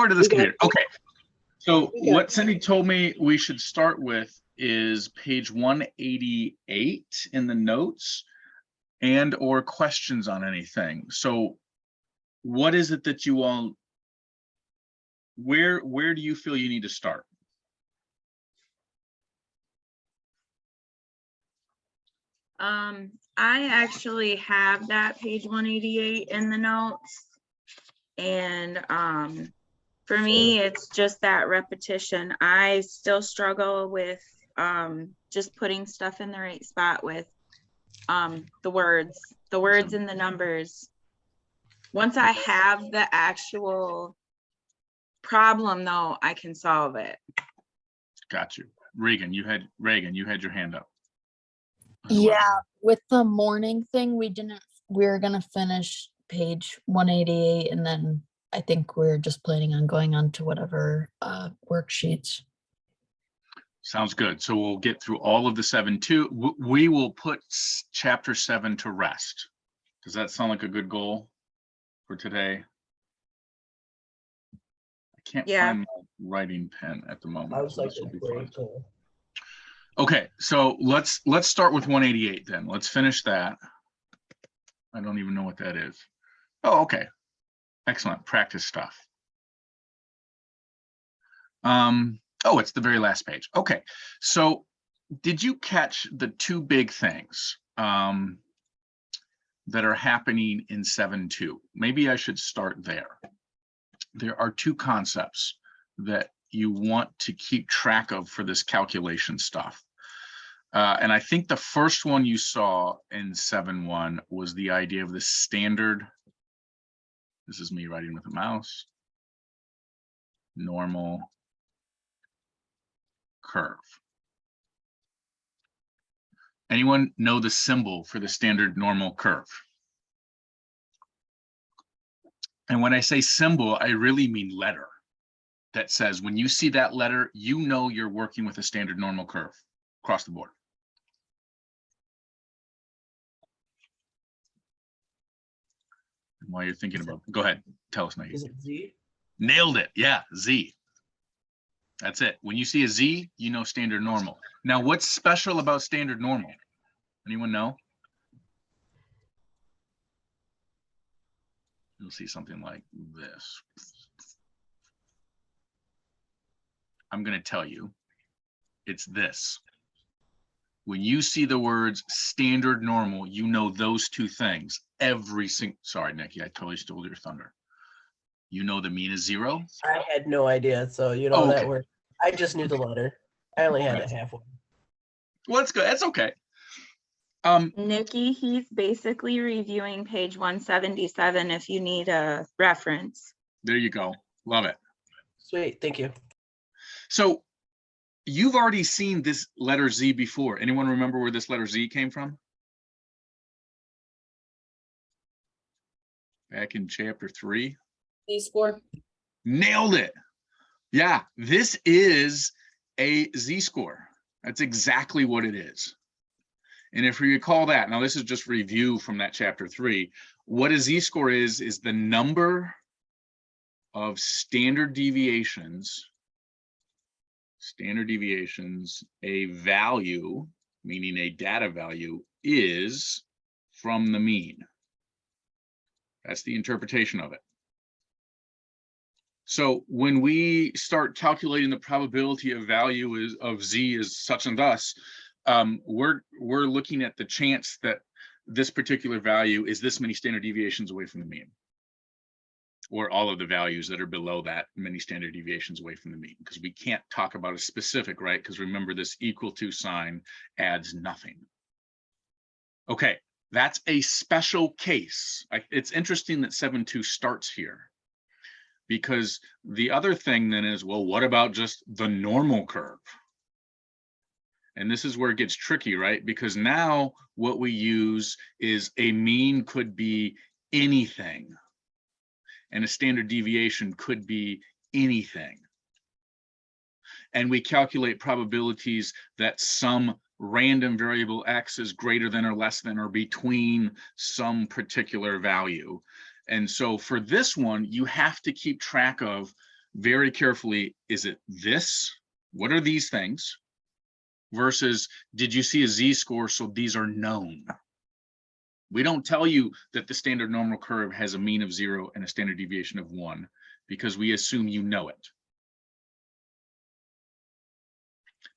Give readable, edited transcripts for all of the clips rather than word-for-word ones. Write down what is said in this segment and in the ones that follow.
Part of this community. Okay. So We got what Cindy told me we should start with is page 188 in the notes and or questions on anything. So what is it that you all, where do you feel you need to start? I actually have that page 188 in the notes. And for me, it's just that repetition. I still struggle with just putting stuff in the right spot with the words and the numbers. Once I have the actual problem though, I can solve it. Got you. Reagan, you had your hand up. Yeah, with the morning thing, we were gonna finish page 188 and then I think we're just planning on going on to whatever worksheets. Sounds good. So we'll get through all of the 7-2. We will put chapter 7 to rest. Does that sound like a good goal for today? I can't find my writing pen at the moment. I was so like, this will be great fun. goal. Okay, so let's start with 188 then. Let's finish that. I don't even know what that is. Oh, okay. Excellent. Practice stuff. Oh, it's the very last page. Okay, so did you catch the two big things that are happening in 7-2? Maybe I should start there. There are two concepts that you want to keep track of for this calculation stuff. And I think the first one you saw in 7-1 was the idea of the standard. This is me writing with a mouse. Normal curve. Anyone know the symbol for the standard normal curve? And when I say symbol, I really mean letter. That says when you see that letter, you know you're working with a standard normal curve across the board. And while you're thinking about, go ahead, tell us, Maggie. Is it Z? Nailed it. Yeah, Z. That's it. When you see a Z, you know standard normal. Now, what's special about standard normal? Anyone know? You'll see something like this. I'm going to tell you, it's this. When you see the words standard normal, you know those two things. Every single, sorry, Nikki, I totally stole your thunder. You know the mean is 0? I had no idea, so you know that word. I just knew the letter. I only had it halfway. Well, that's good. That's okay. Nikki, he's basically reviewing page 177 if you need a reference. There you go. Love it. Sweet, thank you. So you've already seen this letter Z before. Anyone remember where this letter Z came from? Back in chapter 3. Z-score. Nailed it. Yeah, this is a Z-score. That's exactly what it is. And if you recall that, now this is just review from that chapter 3. What a Z-score is the number of standard deviations, a value, meaning a data value, is from the mean. That's the interpretation of it. So when we start calculating the probability of value of Z is such and thus, we're looking at the chance that this particular value is this many standard deviations away from the mean, or all of the values that are below that many standard deviations away from the mean, because we can't talk about a specific, right? Because remember, this equal to sign adds nothing. Okay, that's a special case. It's interesting that 7-2 starts here. Because the other thing then is, well, what about just the normal curve? And this is where it gets tricky, right? Because now what we use is a mean could be anything, and a standard deviation could be anything. And we calculate probabilities that some random variable X is greater than or less than or between some particular value. And so for this one, you have to keep track of very carefully, is it this? What are these things? Versus, did you see a z-score? So these are known. We don't tell you that the standard normal curve has a mean of 0 and a standard deviation of 1 because we assume you know it.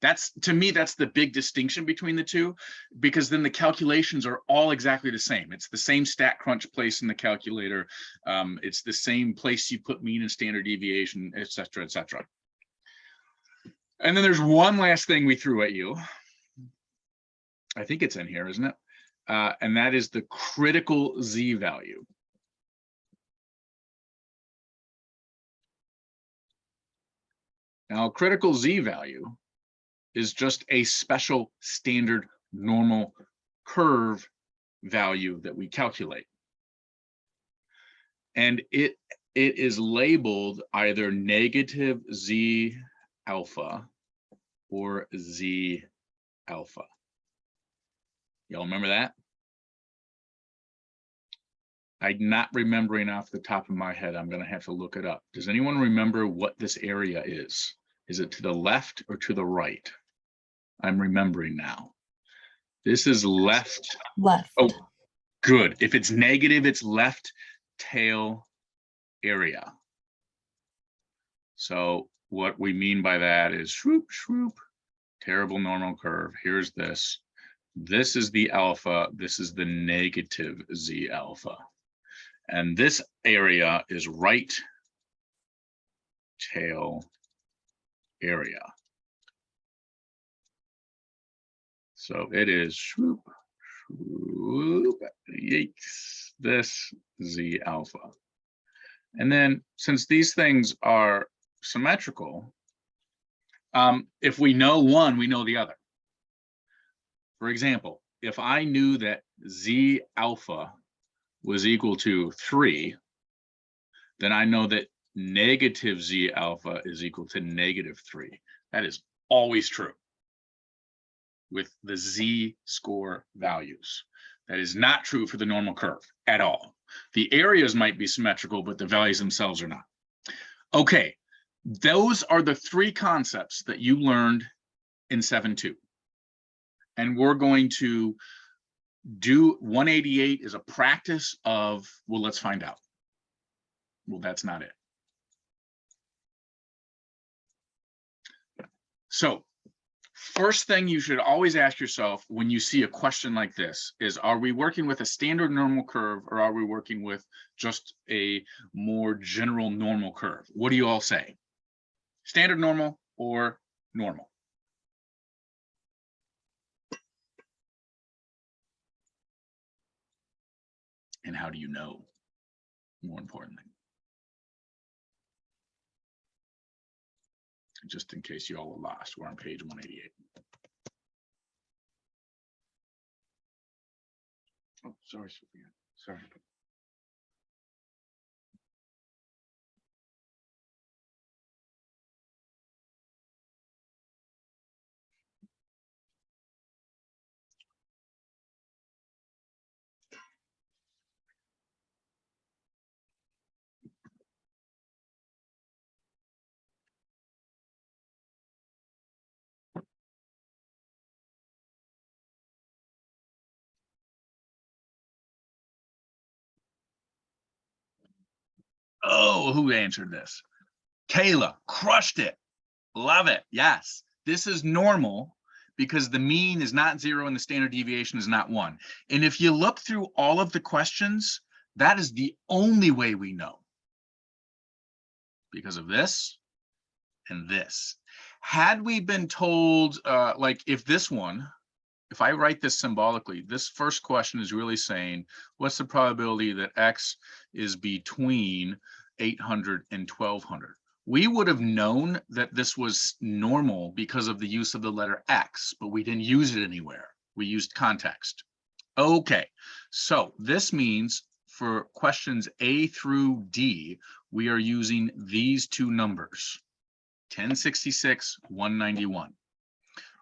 That's, to me, that's the big distinction between the two, because then the calculations are all exactly the same. It's the same StatCrunch place in the calculator. It's the same place you put mean and standard deviation, et cetera, et cetera. And then there's one last thing we threw at you. I think it's in here, isn't it? And that is the critical Z value. Now, critical Z value is just a special standard normal curve value that we calculate. And it is labeled either negative Z alpha or Z alpha. Y'all remember that? I'm not remembering off the top of my head. I'm going to have to look it up. Does anyone remember what this area is? Is it to the left or to the right? I'm remembering now. This is left. Left. Oh, good. If it's negative, it's left tail area. So what we mean by that is swoop, swoop, terrible normal curve. Here's this. This is the alpha. This is the negative Z alpha. And this area is right tail area. So it is swoop, swoop, yikes, this Z alpha. And then since these things are symmetrical, if we know one, we know the other. For example, if I knew that Z alpha was equal to 3, then I know that negative Z alpha is equal to -3. That is always true with the Z-score values. That is not true for the normal curve at all. The areas might be symmetrical, but the values themselves are not. Okay, those are the 3 concepts that you learned in 7.2. And we're going to do 188 as a practice of, well, let's find out. Well, that's not it. So first thing you should always ask yourself when you see a question like this is, are we working with a standard normal curve or are we working with just a more general normal curve? What do you all say? Standard normal or normal? And how do you know, more importantly? Just in case you all are lost, we're on page 188. Oh, sorry, Sophia. Sorry. Oh, who answered this? Kayla, crushed it. Love it. Yes, this is normal because the mean is not 0 and the standard deviation is not 1. And if you look through all of the questions, that is the only way we know. Because of this and this. Had we been told, like if this one, if I write this symbolically, this first question is really saying, what's the probability that X is between 800 and 1200? We would have known that this was normal because of the use of the letter X, but we didn't use it anywhere. We used context. Okay, so this means for questions A through D, we are using these 2 numbers, 1066, 191.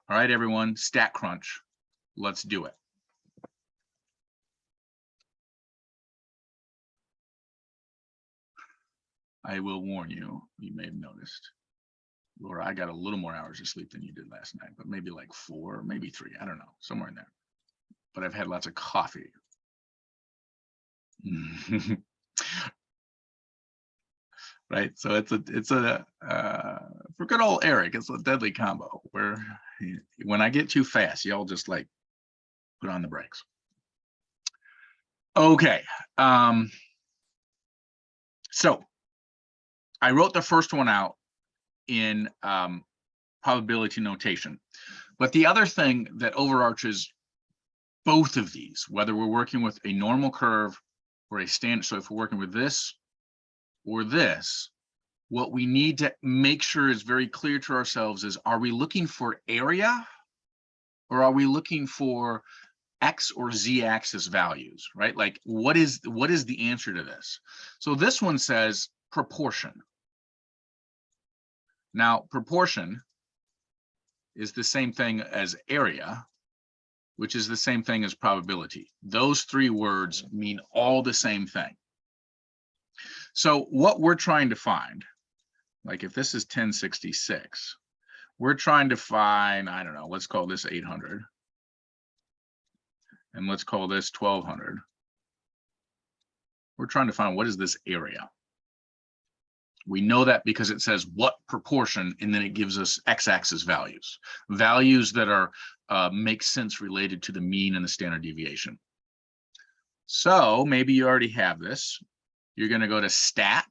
All right, everyone, StatCrunch. Let's do it. I will warn you, you may have noticed, Laura, I got a little more hours of sleep than you did last night, but maybe like 4, maybe 3, I don't know, somewhere in there. But I've had lots of coffee. Right, so it's a for good old Eric, it's a deadly combo where when I get too fast, y'all just like put on the brakes. Okay, so I wrote the first one out in probability notation, but the other thing that overarches both of these, whether we're working with a normal curve or a standard, so if we're working with this or this, what we need to make sure is very clear to ourselves is, are we looking for area or are we looking for X or Z axis values, right? Like what is the answer to this? So this one says proportion. Now, proportion is the same thing as area, which is the same thing as probability. Those 3 words mean all the same thing. So what we're trying to find, like if this is 1066, we're trying to find, I don't know, let's call this 800. And let's call this 1200. We're trying to find what is this area. We know that because it says what proportion, and then it gives us x-axis values, values that are make sense related to the mean and the standard deviation. So maybe you already have this. You're going to go to stat,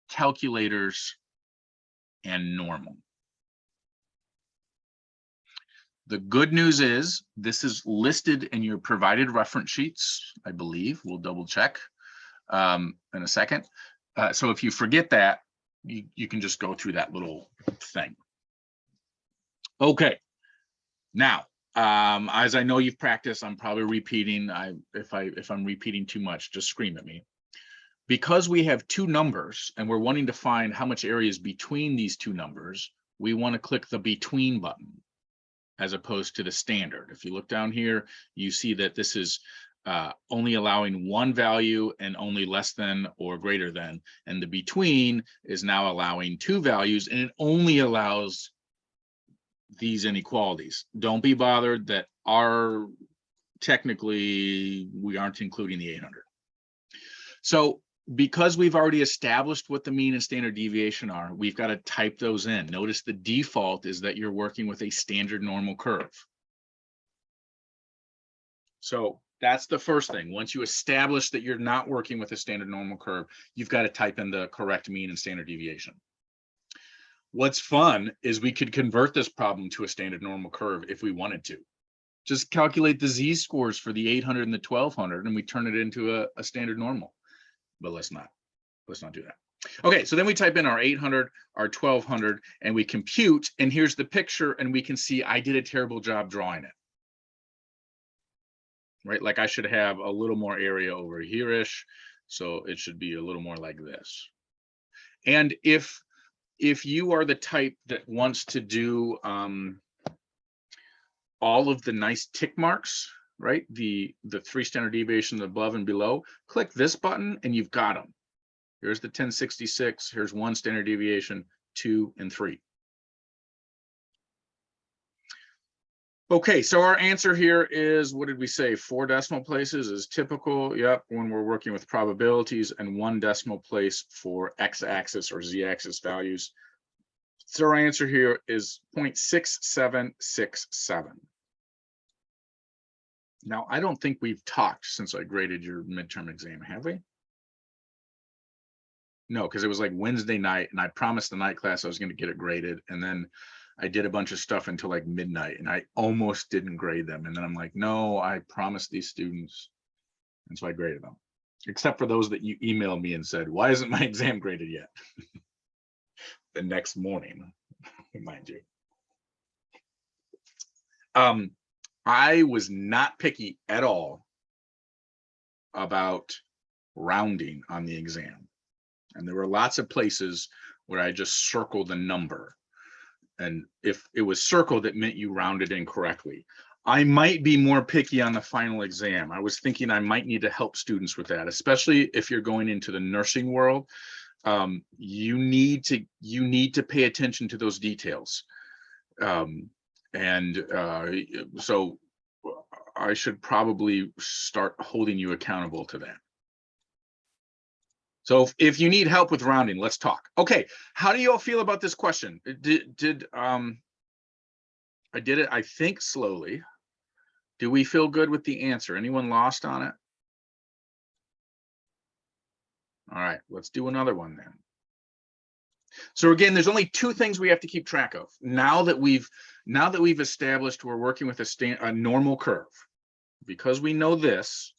calculators, and normal. The good news is this is listed in your provided reference sheets, I believe. We'll double check in a second. So if you forget that, you can just go through that little thing. Okay. Now, as I know you've practiced, I'm probably repeating. If I'm repeating too much, just scream at me. Because we have 2 numbers and we're wanting to find how much area is between these 2 numbers, we want to click the between button as opposed to the standard. If you look down here, you see that this is only allowing 1 value and only less than or greater than, and the between is now allowing 2 values, and it only allows these inequalities. Don't be bothered that technically we aren't including the 800. So because we've already established what the mean and standard deviation are, we've got to type those in. Notice the default is that you're working with a standard normal curve. So that's the first thing. Once you establish that you're not working with a standard normal curve, you've got to type in the correct mean and standard deviation. What's fun is we could convert this problem to a standard normal curve if we wanted to. Just calculate the z-scores for the 800 and the 1200, and we turn it into a standard normal. But let's not do that. Okay, so then we type in our 800, our 1200, and we compute, and here's the picture, and we can see I did a terrible job drawing it. Right, like I should have a little more area over here-ish, so it should be a little more like this. And if you are the type that wants to do all of the nice tick marks, right, the 3 standard deviations above and below, click this button and you've got them. Here's the 1066, here's 1 standard deviation, 2 and 3. Okay, so our answer here is, what did we say? 4 decimal places is typical. Yep, when we're working with probabilities, and 1 decimal place for x-axis or z-axis values. So our answer here is 0.6767. Now, I don't think we've talked since I graded your midterm exam, have we? No, because it was like Wednesday night, and I promised the night class I was going to get it graded, and then I did a bunch of stuff until like midnight, and I almost didn't grade them. And then I'm like, no, I promised these students. And so I graded them, except for those that you emailed me and said, why isn't my exam graded yet? The next morning, mind you. I was not picky at all about rounding on the exam. And there were lots of places where I just circled the number. And if it was circled, it meant you rounded incorrectly. I might be more picky on the final exam. I was thinking I might need to help students with that, especially if you're going into the nursing world. You need to pay attention to those details. So I should probably start holding you accountable to that. So if you need help with rounding, let's talk. Okay, how do you all feel about this question? I did it, I think, slowly. Do we feel good with the answer? Anyone lost on it? All right, let's do another one then. So again, there's only two things we have to keep track of. Now that we've established we're working with a normal curve, because we know this,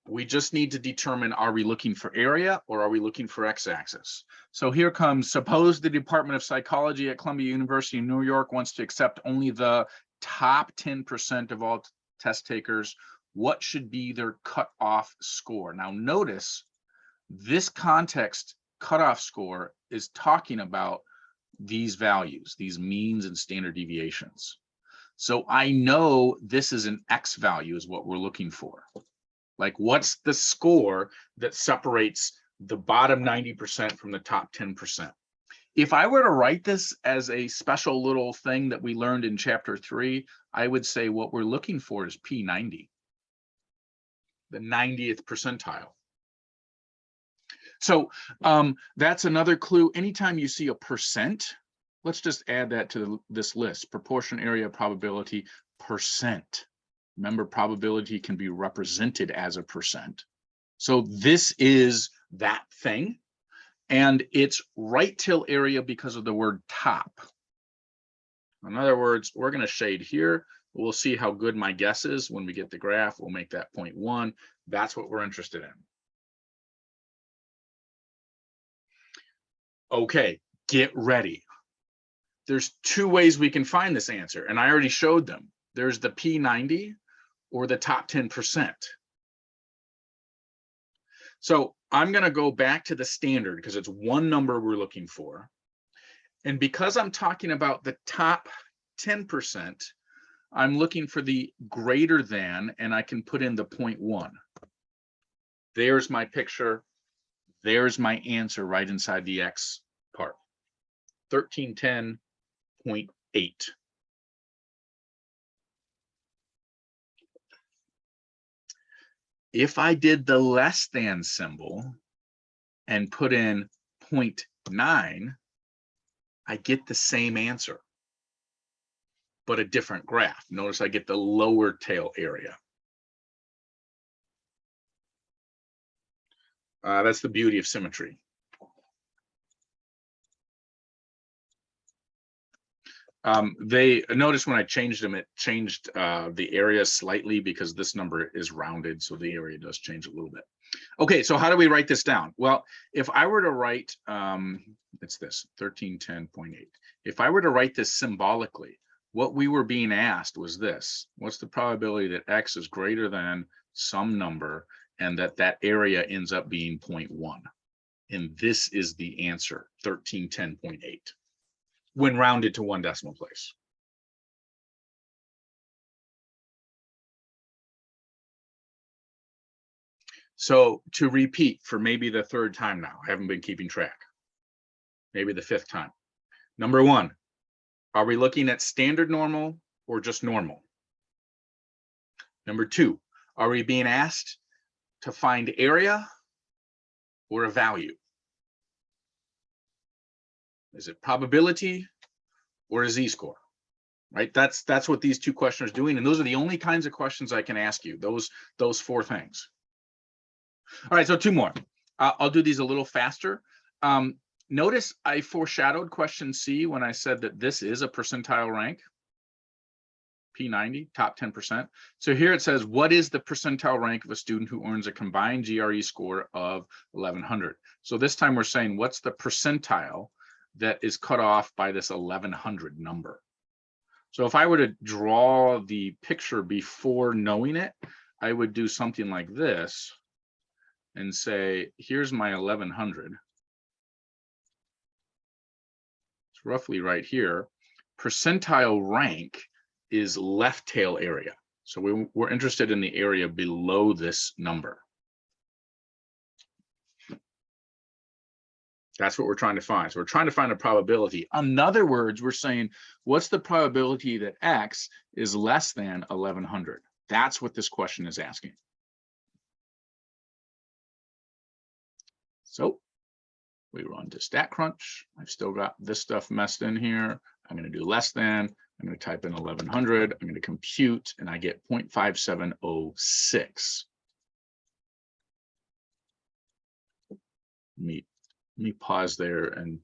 we just need to determine, are we looking for area or are we looking for x-axis? So here comes, suppose the Department of Psychology at Columbia University in New York wants to accept only the top 10% of all test takers. What should be their cutoff score? Now notice this context cutoff score is talking about these values, these means and standard deviations. So I know this is an X value is what we're looking for. Like, what's the score that separates the bottom 90% from the top 10%? If I were to write this as a special little thing that we learned in chapter 3, I would say what we're looking for is P90, the 90th percentile. So that's another clue. Anytime you see a percent, let's just add that to this list: proportion, area, probability, percent. Remember, probability can be represented as a percent. So this is that thing, and it's right till area because of the word top. In other words, we're going to shade here. We'll see how good my guess is when we get the graph. We'll make that 0.1. That's what we're interested in. Okay, get ready. There's two ways we can find this answer, and I already showed them. There's the P90 or the top 10%. So I'm going to go back to the standard because it's one number we're looking for. And because I'm talking about the top 10%, I'm looking for the greater than, and I can put in the 0.1. There's my picture. There's my answer right inside the X part, 1310.8. If I did the less than symbol and put in 0.9, I get the same answer, but a different graph. Notice I get the lower tail area. That's the beauty of symmetry. They notice when I changed them, it changed the area slightly because this number is rounded, so the area does change a little bit. Okay, so how do we write this down? Well, if I were to write, it's this 1310.8. If I were to write this symbolically, what we were being asked was this: what's the probability that X is greater than some number and that area ends up being 0.1? And this is the answer, 1310.8. when rounded to one decimal place. So to repeat for maybe the third time now, I haven't been keeping track, maybe the fifth time. Number one, are we looking at standard normal or just normal? Number two, are we being asked to find area or a value? Is it probability or a z-score? Right, that's what these two questions are doing, and those are the only kinds of questions I can ask you, those four things. All right, so two more. I'll do these a little faster. Notice I foreshadowed question C when I said that this is a percentile rank, P90, top 10%. So here it says, what is the percentile rank of a student who earns a combined GRE score of 1100? So this time we're saying, what's the percentile that is cut off by this 1100 number? So if I were to draw the picture before knowing it, I would do something like this and say, here's my 1100. It's roughly right here. Percentile rank is left tail area. So we're interested in the area below this number. That's what we're trying to find. So we're trying to find a probability. In other words, we're saying, what's the probability that X is less than 1100? That's what this question is asking. So we run to StatCrunch. I've still got this stuff messed in here. I'm going to do less than. I'm going to type in 1100. I'm going to compute, and I get 0.5706. Let me pause there and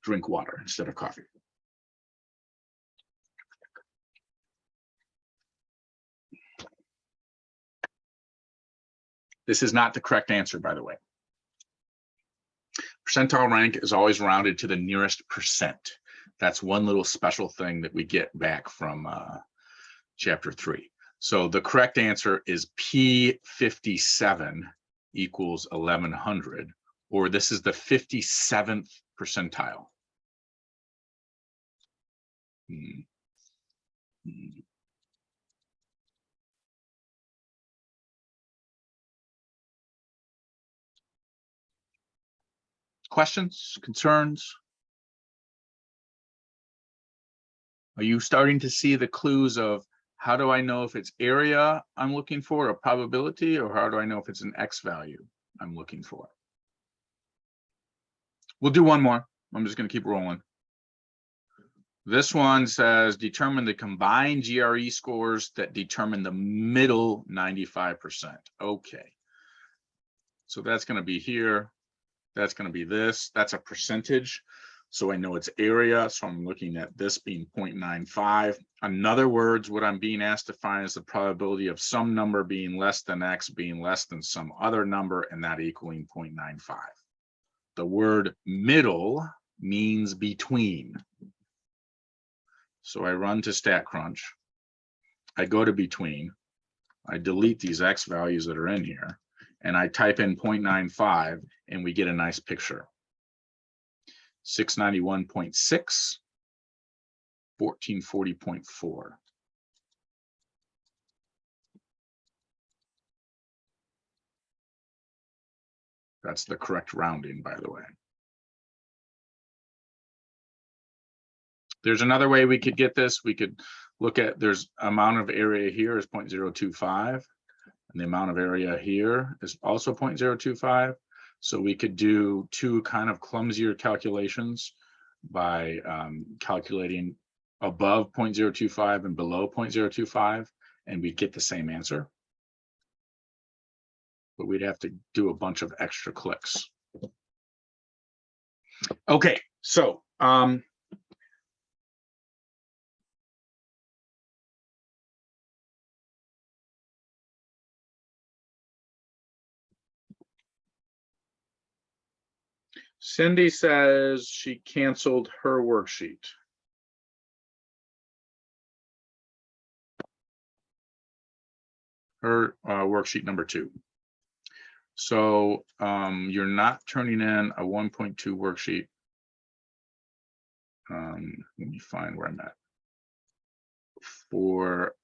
drink water instead of coffee. This is not the correct answer, by the way. Percentile rank is always rounded to the nearest percent. That's one little special thing that we get back from chapter 3. So the correct answer is P57 equals 1100, or this is the 57th percentile. Questions, concerns? Are you starting to see the clues of how do I know if it's area I'm looking for, a probability, or how do I know if it's an X value I'm looking for? We'll do one more. I'm just going to keep rolling. This one says determine the combined GRE scores that determine the middle 95%. Okay. So that's going to be here. That's going to be this. That's a percentage. So I know it's area. So I'm looking at this being 0.95. In other words, what I'm being asked to find is the probability of some number being less than X being less than some other number, and that equaling 0.95. The word middle means between. So I run to StatCrunch. I go to between. I delete these X values that are in here, and I type in 0.95, and we get a nice picture. 691.6, 1440.4. That's the correct rounding, by the way. There's another way we could get this. We could look at, there's amount of area here is 0.025, and the amount of area here is also 0.025. So we could do two kind of clumsier calculations by calculating above 0.025 and below 0.025, and we'd get the same answer. But we'd have to do a bunch of extra clicks. Okay, so Cindy says she canceled her worksheet. Her worksheet number 2. So you're not turning in a 1.2 worksheet. Let me find where I'm at. For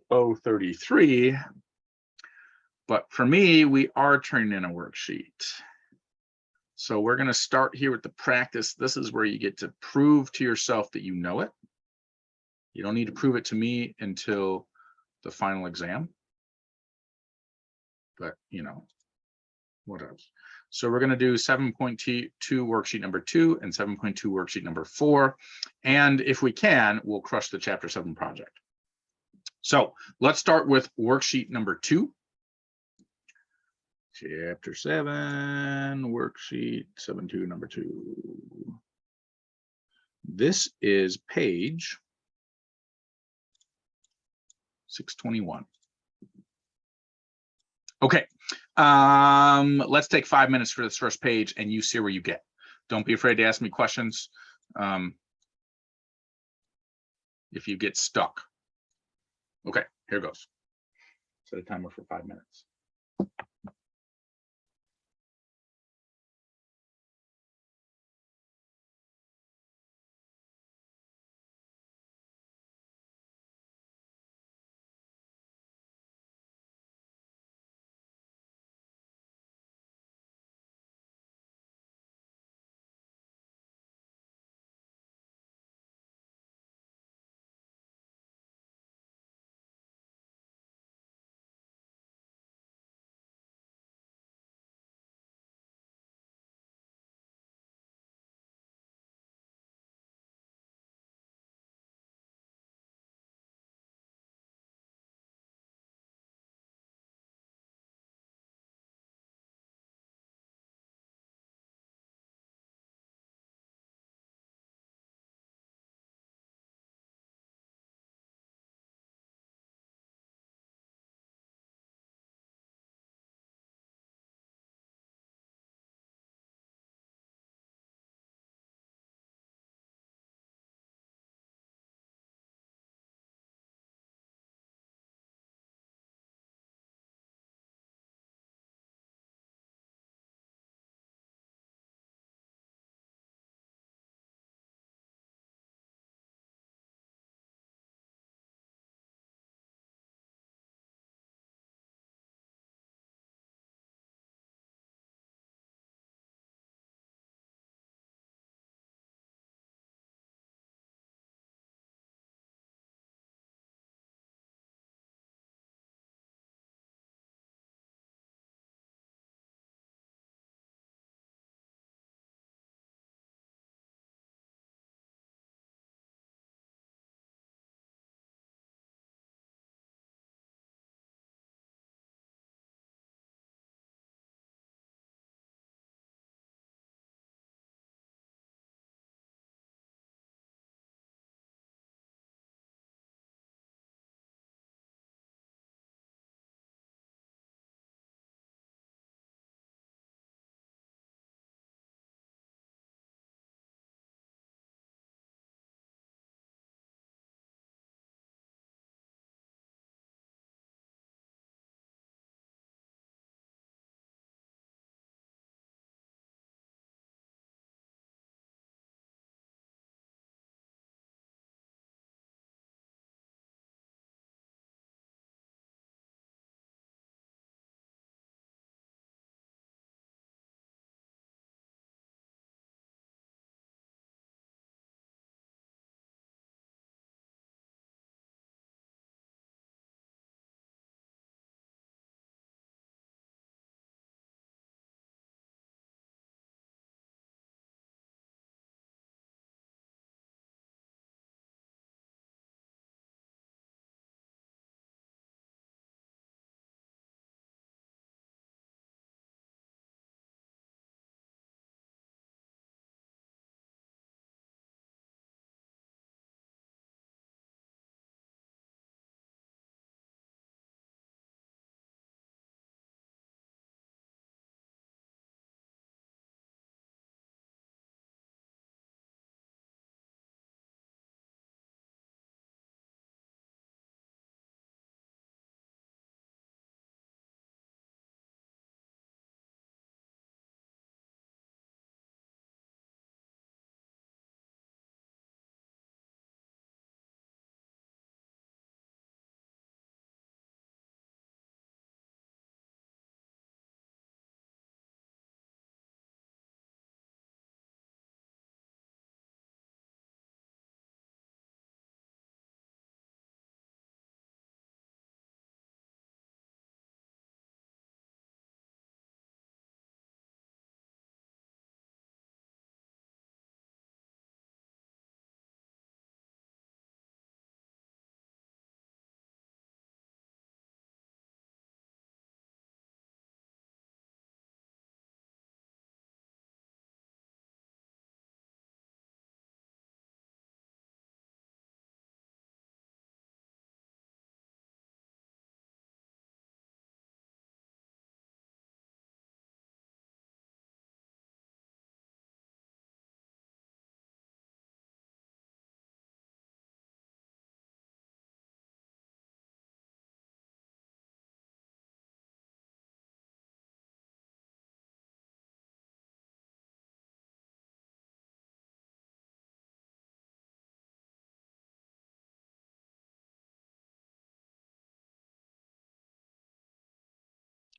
033, but for me, we are turning in a worksheet. So we're going to start here with the practice. This is where you get to prove to yourself that you know it. You don't need to prove it to me until the final exam. But, you know, what else? So we're going to do 7.2 worksheet number 2 and 7.2 worksheet number 4. And if we can, we'll crush the chapter 7 project. So let's start with worksheet number 2. Chapter 7, worksheet 7.2, number 2. This is page 621. Okay, let's take 5 minutes for this first page and you see where you get. Don't be afraid to ask me questions if you get stuck. Okay, here goes. Set a timer for 5 minutes.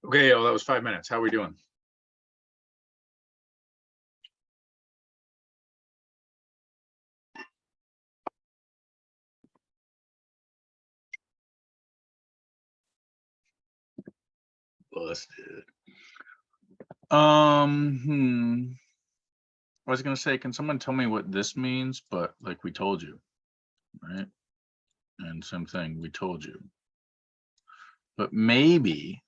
Okay, oh, that was 5 minutes. How are we doing? Busted. I was gonna say, can someone tell me what this means? But like we told you, right? And same thing, we told you. But maybe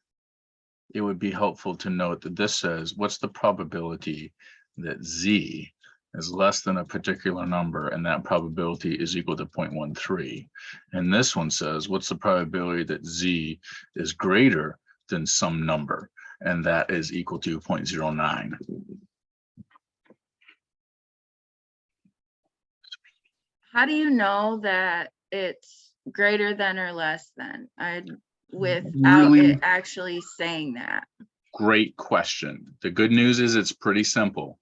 it would be helpful to note that this says, what's the probability that Z is less than a particular number, and that probability is equal to 0.13. And this one says, what's the probability that Z is greater than some number, and that is equal to 0.09. How do you know that it's greater than or less than? Without Really? it actually saying that. Great question. The good news is it's pretty simple.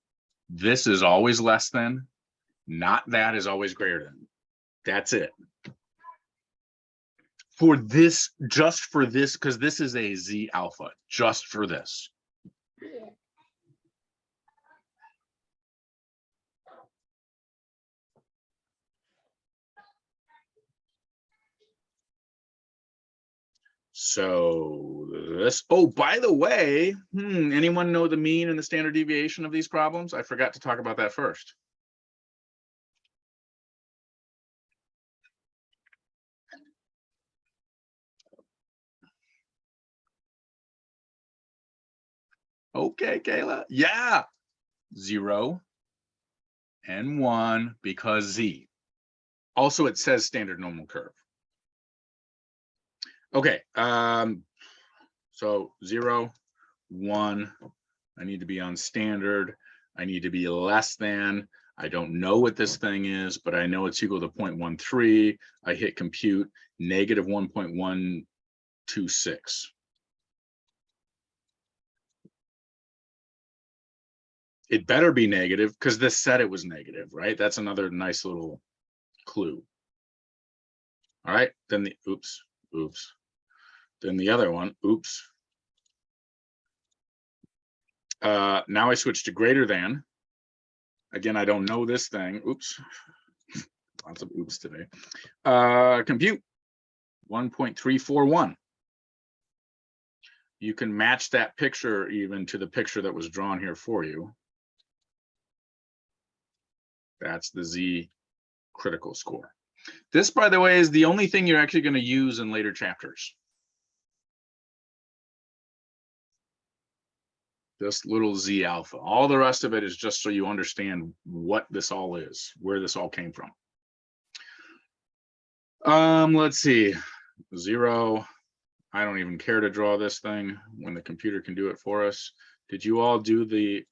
This is always less than, not that is always greater than. That's it. For this, just for this, because this is a Z alpha, just for this. So this, oh, by the way, anyone know the mean and the standard deviation of these problems? I forgot to talk about that first. Okay, Kayla. Yeah. 0 and 1 because Z. Also, it says standard normal curve. Okay. So 0, 1. I need to be on standard. I need to be less than. I don't know what this thing is, but I know it's equal to 0.13. I hit compute, negative 1.126. It better be negative because this said it was negative, right? That's another nice little clue. All right, then the, oops. Then the other one, oops. Now I switch to greater than. Again, I don't know this thing. Oops. Lots of oops today. Compute 1.341. You can match that picture even to the picture that was drawn here for you. That's the Z critical score. This, by the way, is the only thing you're actually going to use in later chapters. This little Z alpha. All the rest of it is just so you understand what this all is, where this all came from. Let's see. 0. I don't even care to draw this thing when the computer can do it for us. Did you all do the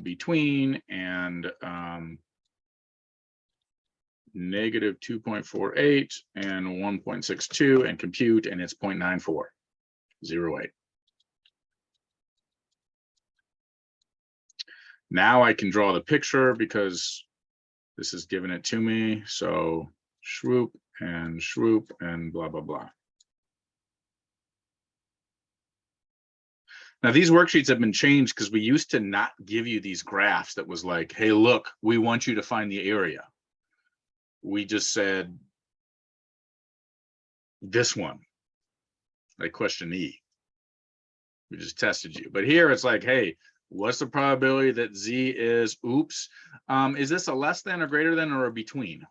between and negative 2.48 and 1.62 and compute, and it's 0.94. 08. Now I can draw the picture because this is giving it to me. So swoop and blah, blah, blah. Now these worksheets have been changed because we used to not give you these graphs that was like, hey, look, we want you to find the area. We just said this one, like question E. We just tested you. But here it's like, hey, what's the probability that Z is, oops, is this a less than or greater than or a between?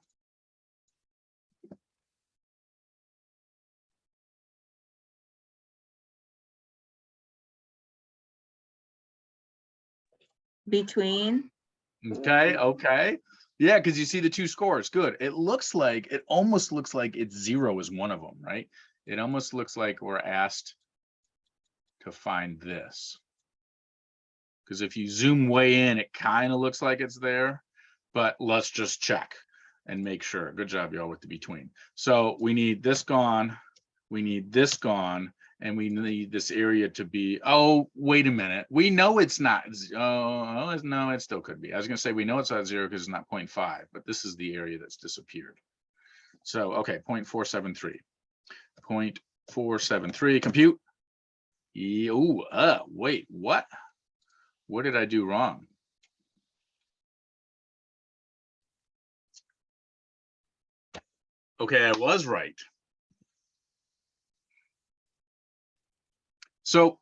Between. Okay. Yeah, because you see the two scores. Good. It almost looks like it's 0 is one of them, right? It almost looks like we're asked to find this. Because if you zoom way in, it kind of looks like it's there, but let's just check and make sure. Good job, y'all, with the between. So we need this gone, we need this gone, and we need this area to be, oh, wait a minute. We know it's not, no, it still could be. I was gonna say, we know it's not 0 because it's not 0.5, but this is the area that's disappeared. So, okay, 0.473. 0.473. Compute. Ooh, wait, what? What did I do wrong? Okay, I was right. So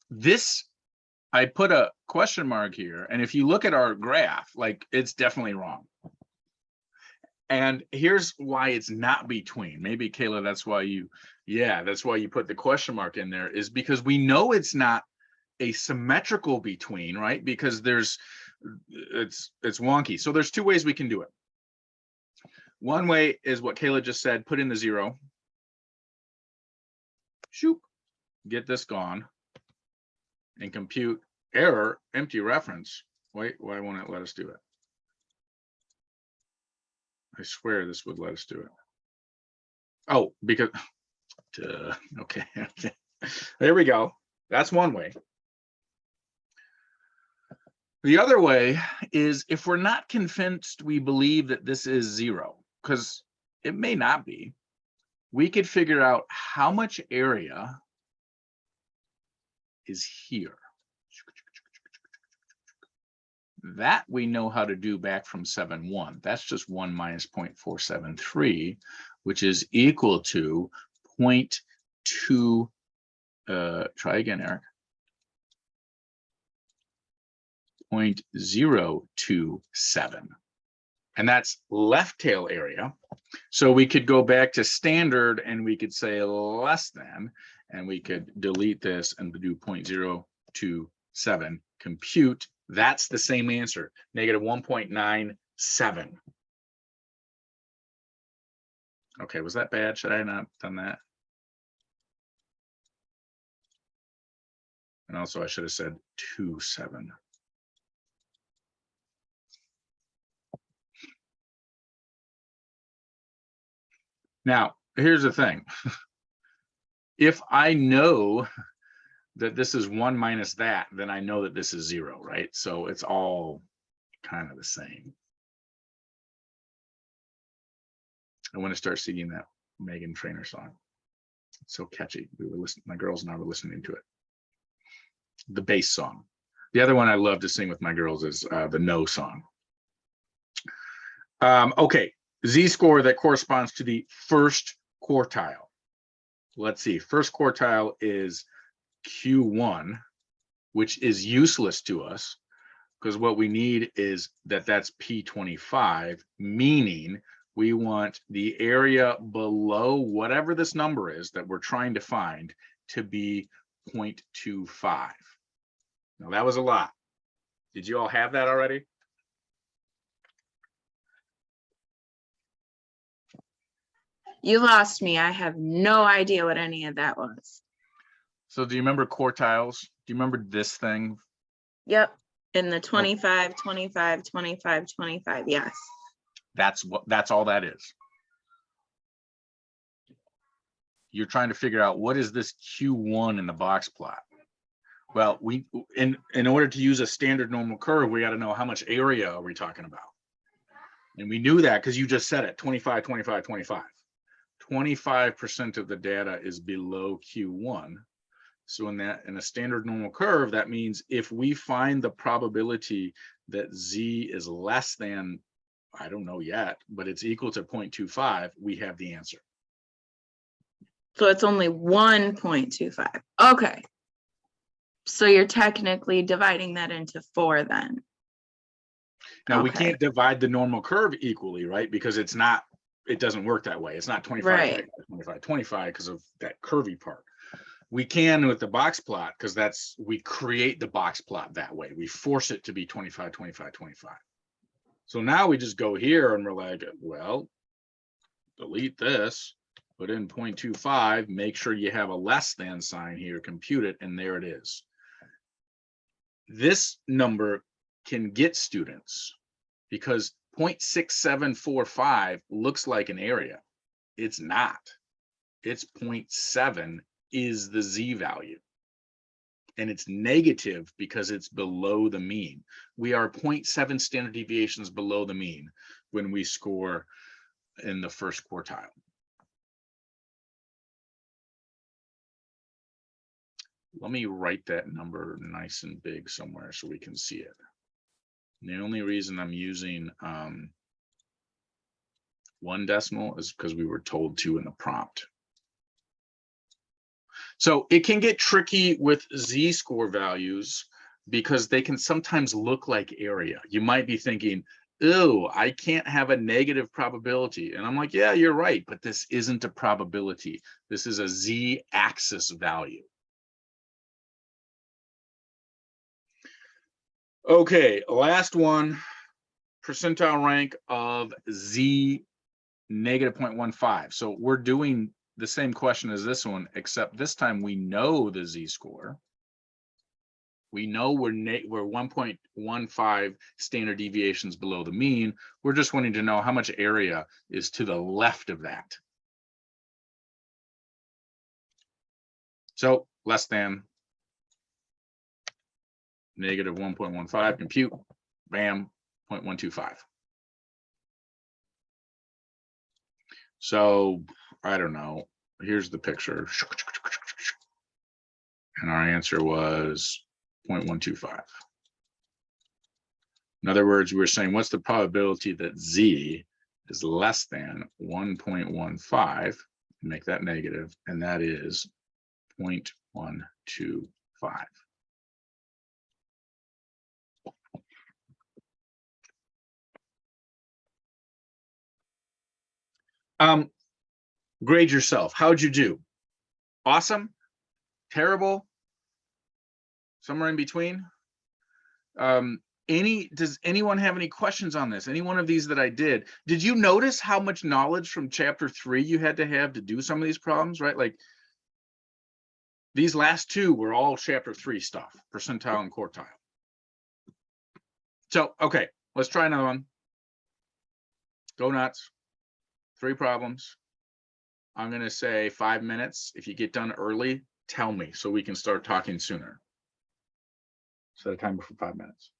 this, I put a question mark here, and if you look at our graph, like it's definitely wrong. And here's why it's not between. Maybe Kayla, that's why you put the question mark in there, is because we know it's not a symmetrical between, right? Because it's wonky. So there's two ways we can do it. One way is what Kayla just said, put in the 0. Shoop, get this gone. And compute error, empty reference. Wait, why won't it let us do it? I swear this would let us do it. Oh, because, okay. There we go. That's one way. The other way is if we're not convinced we believe that this is 0, because it may not be, we could figure out how much area is here. That we know how to do back from 7.1. That's just 1 minus 0.473, which is equal to 0.2. Try again, Eric. 0.027. And that's left tail area. So we could go back to standard and we could say less than, and we could delete this and do 0.027. Compute. That's the same answer, negative 1.97. Okay, was that bad? Should I not have done that? And also I should have said 27. Now, here's the thing. If I know that this is 1 minus that, then I know that this is 0, right? So it's all kind of the same. I want to start singing that Meghan Trainor song. It's so catchy. We were listening, my girls and I were listening to it. The bass song. The other one I love to sing with my girls is the No song. Okay, Z-score that corresponds to the first quartile. Let's see, first quartile is Q1, which is useless to us because what we need is that's P25, meaning we want the area below whatever this number is that we're trying to find to be 0.25. Now that was a lot. Did you all have that already? You lost me. I have no idea what any of that was. So do you remember quartiles? Do you remember this thing? Yep. In the 25, 25, 25, 25. Yes. That's all that is. You're trying to figure out what is this Q1 in the box plot. Well, in order to use a standard normal curve, we got to know how much area are we talking about. And we knew that because you just said it, 25, 25, 25. 25% of the data is below Q1. So in a standard normal curve, that means if we find the probability that Z is less than, I don't know yet, but it's equal to 0.25, we have the answer. So it's only 1.25. Okay. So you're technically dividing that into 4 then. Now we Okay. can't divide the normal curve equally, right? Because it doesn't work that way. It's not 25, Right. 25, 25 because of that curvy part. We can with the box plot because we create the box plot that way. We force it to be 25, 25, 25. So now we just go here and we're like, well, delete this, put in 0.25, make sure you have a less than sign here, compute it, and there it is. This number can get students because 0.6745 looks like an area. It's not. It's 0.7 is the Z value. And it's negative because it's below the mean. We are 0.7 standard deviations below the mean when we score in the first quartile. Let me write that number nice and big somewhere so we can see it. And the only reason I'm using 1 decimal is because we were told to in the prompt. So it can get tricky with z-score values because they can sometimes look like area. You might be thinking, "Ew, I can't have a negative probability." And I'm like, yeah, you're right, but this isn't a probability. This is a z-axis value. Okay, last one, percentile rank of z negative 0.15. So we're doing the same question as this one, except this time we know the z-score. We know we're 1.15 standard deviations below the mean. We're just wanting to know how much area is to the left of that. So less than negative 1.15, compute, bam, 0.125. So I don't know, here's the picture. And our answer was 0.125. In other words, we're saying what's the probability that z is less than 1.15, make that negative, and that is 0.125. Grade yourself. How'd you do? Awesome? Terrible? Somewhere in between? Does anyone have any questions on this? Any one of these that I did? Did you notice how much knowledge from chapter 3 you had to have to do some of these problems, right? Like these last two were all chapter 3 stuff, percentile and quartile. So, okay, let's try another one. Go nuts. 3 problems. I'm going to say 5 minutes. If you get done early, tell me so we can start talking sooner. Set a timer for 5 minutes.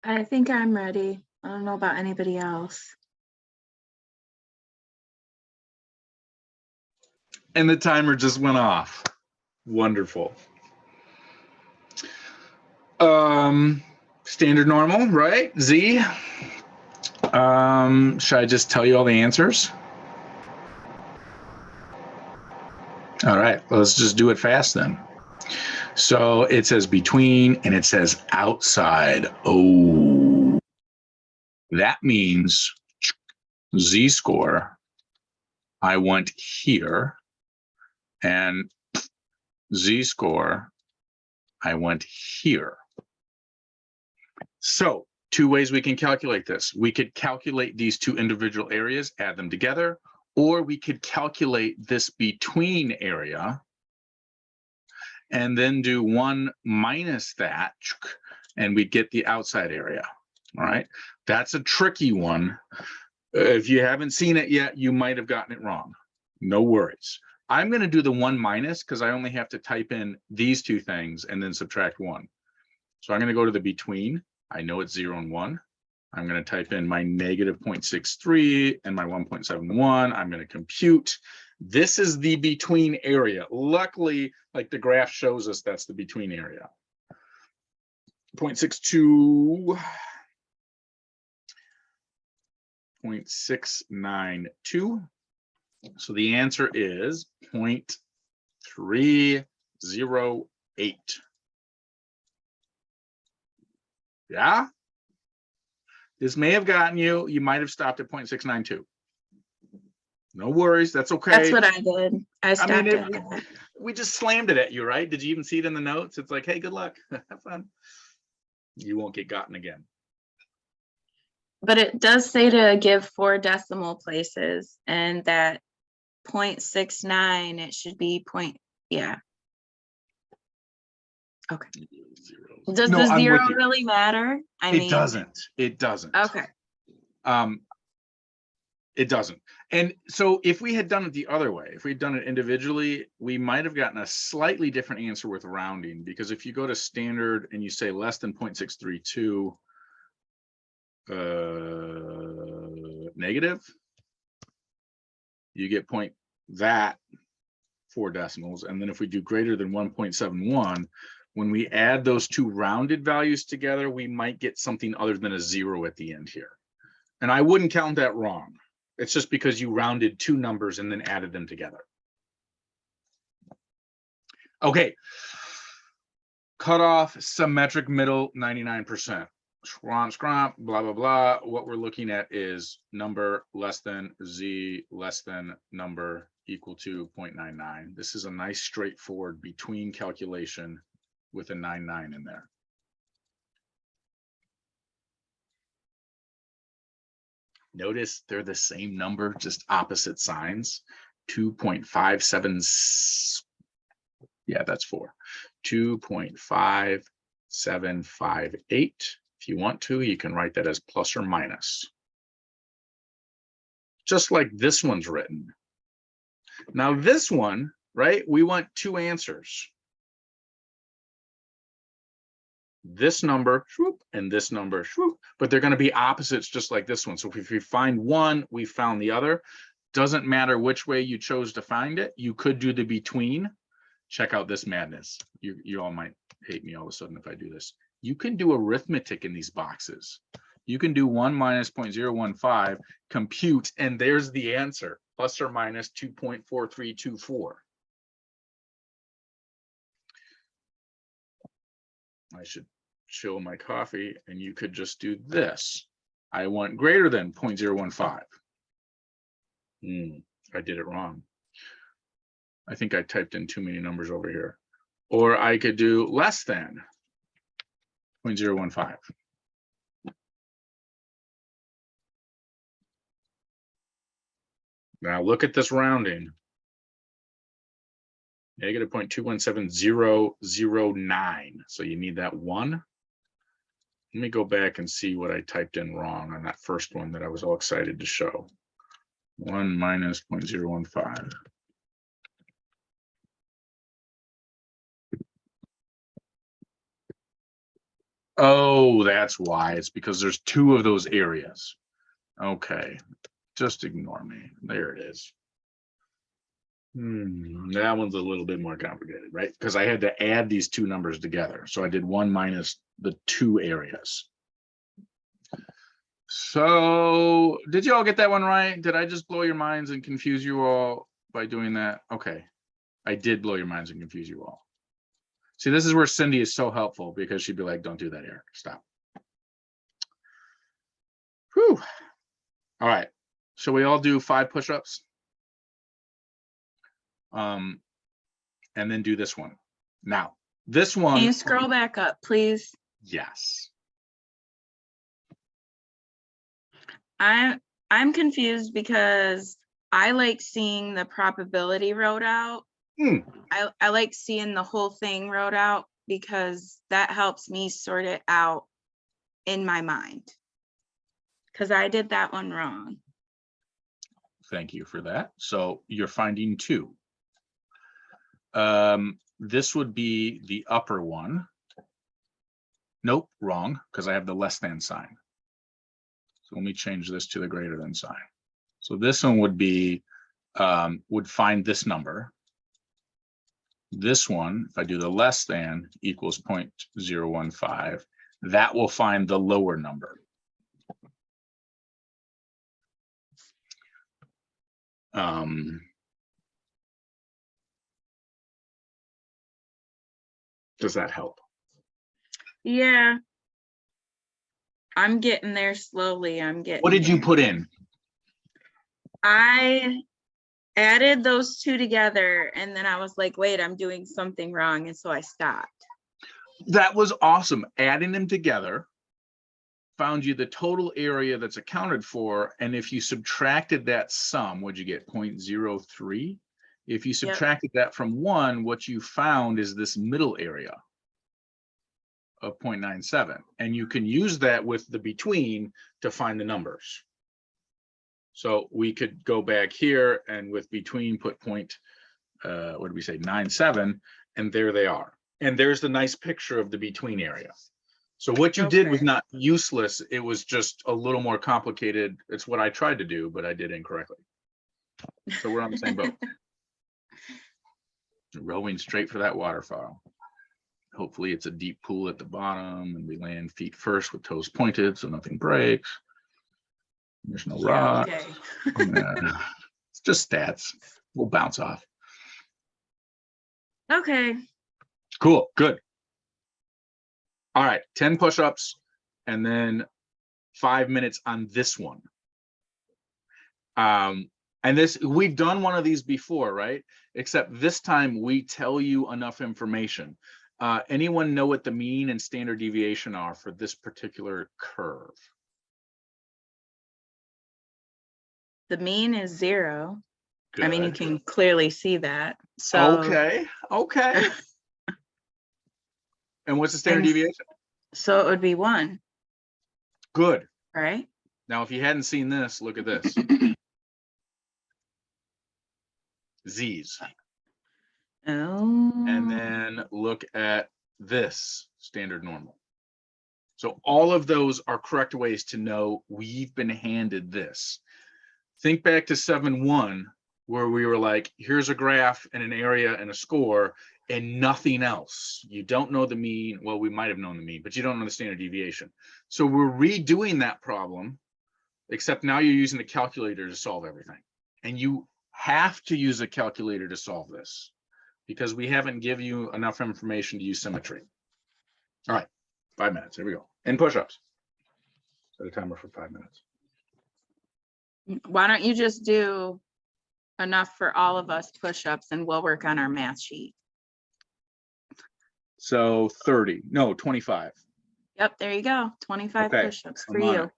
I think I'm ready. I don't know about anybody else. And the timer just went off. Wonderful. Standard normal, right? Z. Should I just tell you all the answers? All right, let's just do it fast then. So it says between and it says outside. Oh, that means Z-score, I want here, and Z-score, I want here. So 2 ways we can calculate this. We could calculate these 2 individual areas, add them together, or we could calculate this between area and then do 1 minus that, and we get the outside area. All right, that's a tricky one. If you haven't seen it yet, you might have gotten it wrong. No worries. I'm going to do the 1 minus because I only have to type in these 2 things and then subtract 1. So I'm going to go to the between. I know it's 0 and 1. I'm going to type in my negative 0.63 and my 1.71. I'm going to compute. This is the between area. Luckily, like the graph shows us, that's the between area. 0.62, 0.692. So the answer is 0.308. Yeah. This may have gotten you. You might have stopped at 0.692. No worries. That's okay. That's what I did. I stopped at that. We just slammed it at you, right? Did you even see it in the notes? It's like, hey, good luck. Have fun. You won't get gotten again. But it does say to give 4 decimal places, and that 0.69, it should be point. Yeah. Okay. Does No, the I'm 0 with you. really matter? I mean, It doesn't. It doesn't. Okay. It doesn't. And so if we had done it the other way, if we'd done it individually, we might have gotten a slightly different answer with rounding, because if you go to standard and you say less than 0.632 negative, you get that 4 decimals. And then if we do greater than 1.71, when we add those 2 rounded values together, we might get something other than a 0 at the end here. And I wouldn't count that wrong. It's just because you rounded 2 numbers and then added them together. Okay. Cutoff, symmetric middle, 99%. Scromp, blah, blah, blah. What we're looking at is number less than Z less than number equal to 0.99. This is a nice straightforward between calculation with a 99 in there. Notice they're the same number, just opposite signs. 2.57. Yeah, that's 4. 2.5758. If you want to, you can write that as plus or minus. Just like this one's written. Now this one, right? We want 2 answers. This number, whoop, and this number, whoop, but they're going to be opposites just like this one. So if you find one, we found the other. Doesn't matter which way you chose to find it. You could do the between. Check out this madness. You all might hate me all of a sudden if I do this. You can do arithmetic in these boxes. You can do 1 minus 0.015, compute, and there's the answer, plus or minus 2.4324. I should chill my coffee, and you could just do this. I want greater than 0.015. I did it wrong. I think I typed in too many numbers over here. Or I could do less than 0.015. Now look at this rounding. Negative 0.217009. So you need that 1. Let me go back and see what I typed in wrong on that first one that I was all excited to show. 1 minus 0.015. Oh, that's why. It's because there's two of those areas. Okay, just ignore me. There it is. That one's a little bit more complicated, right? Because I had to add these two numbers together. So I did 1 minus the two areas. So did you all get that one right? Did I just blow your minds and confuse you all by doing that? Okay, I did blow your minds and confuse you all. See, this is where Cindy is so helpful, because she'd be like, don't do that, Eric, stop. Whew. All right, so we all do 5 push-ups. And then do this one. Now, this one. Can you scroll back up, please? Yes. I'm confused because I like seeing the probability wrote out. I like seeing the whole thing wrote out because that helps me sort it out in my mind. Because I did that one wrong. Thank you for that. So you're finding 2. This would be the upper one. Nope, wrong, because I have the less than sign. So let me change this to the greater than sign. So this one would be, would find this number. This one, if I do the less than equals 0.015, that will find the lower number. Does that help? Yeah. I'm getting there slowly. What did you there. put in? I added those two together and then I was like, wait, I'm doing something wrong. And so I stopped. That was awesome. Adding them together found you the total area that's accounted for. And if you subtracted that sum, what'd you get? 0.03? If you subtracted that from 1, what you found is this middle area of 0.97. And you can use that with the between to find the numbers. So we could go back here and with between put what did we say, 97, and there they are. And there's the nice picture of the between area. So what you did was not useless. It was just a little more complicated. It's what I tried to do, but I did incorrectly. So we're on the same boat. Rowing straight for that waterfall. Hopefully it's a deep pool at the bottom and we land feet first with toes pointed so nothing breaks. There's no rock. Okay. It's just stats. We'll bounce off. Okay. Cool. Good. All right. 10 push-ups and then 5 minutes on this one. And this, we've done one of these before, right? Except this time we tell you enough information. Anyone know what the mean and standard deviation are for this particular curve? The mean is 0. Good. I mean, you can clearly see that. So okay. And what's the standard deviation? So it would be 1. Good. Right? Now, if you hadn't seen this, look at this. Z's. Oh. And then look at this standard normal. So all of those are correct ways to know we've been handed this. Think back to 7-1, where we were like, here's a graph and an area and a score and nothing else. You don't know the mean. Well, we might have known the mean, but you don't know the standard deviation. So we're redoing that problem, except now you're using a calculator to solve everything. And you have to use a calculator to solve this because we haven't given you enough information to use symmetry. All right, 5 minutes. Here we go. And push-ups. Set a timer for 5 minutes. Why don't you just do enough for all of us push-ups and we'll work on our math sheet. So 30, no, 25. Yep, there you go. 25 Okay, push-ups for I'm on you. it.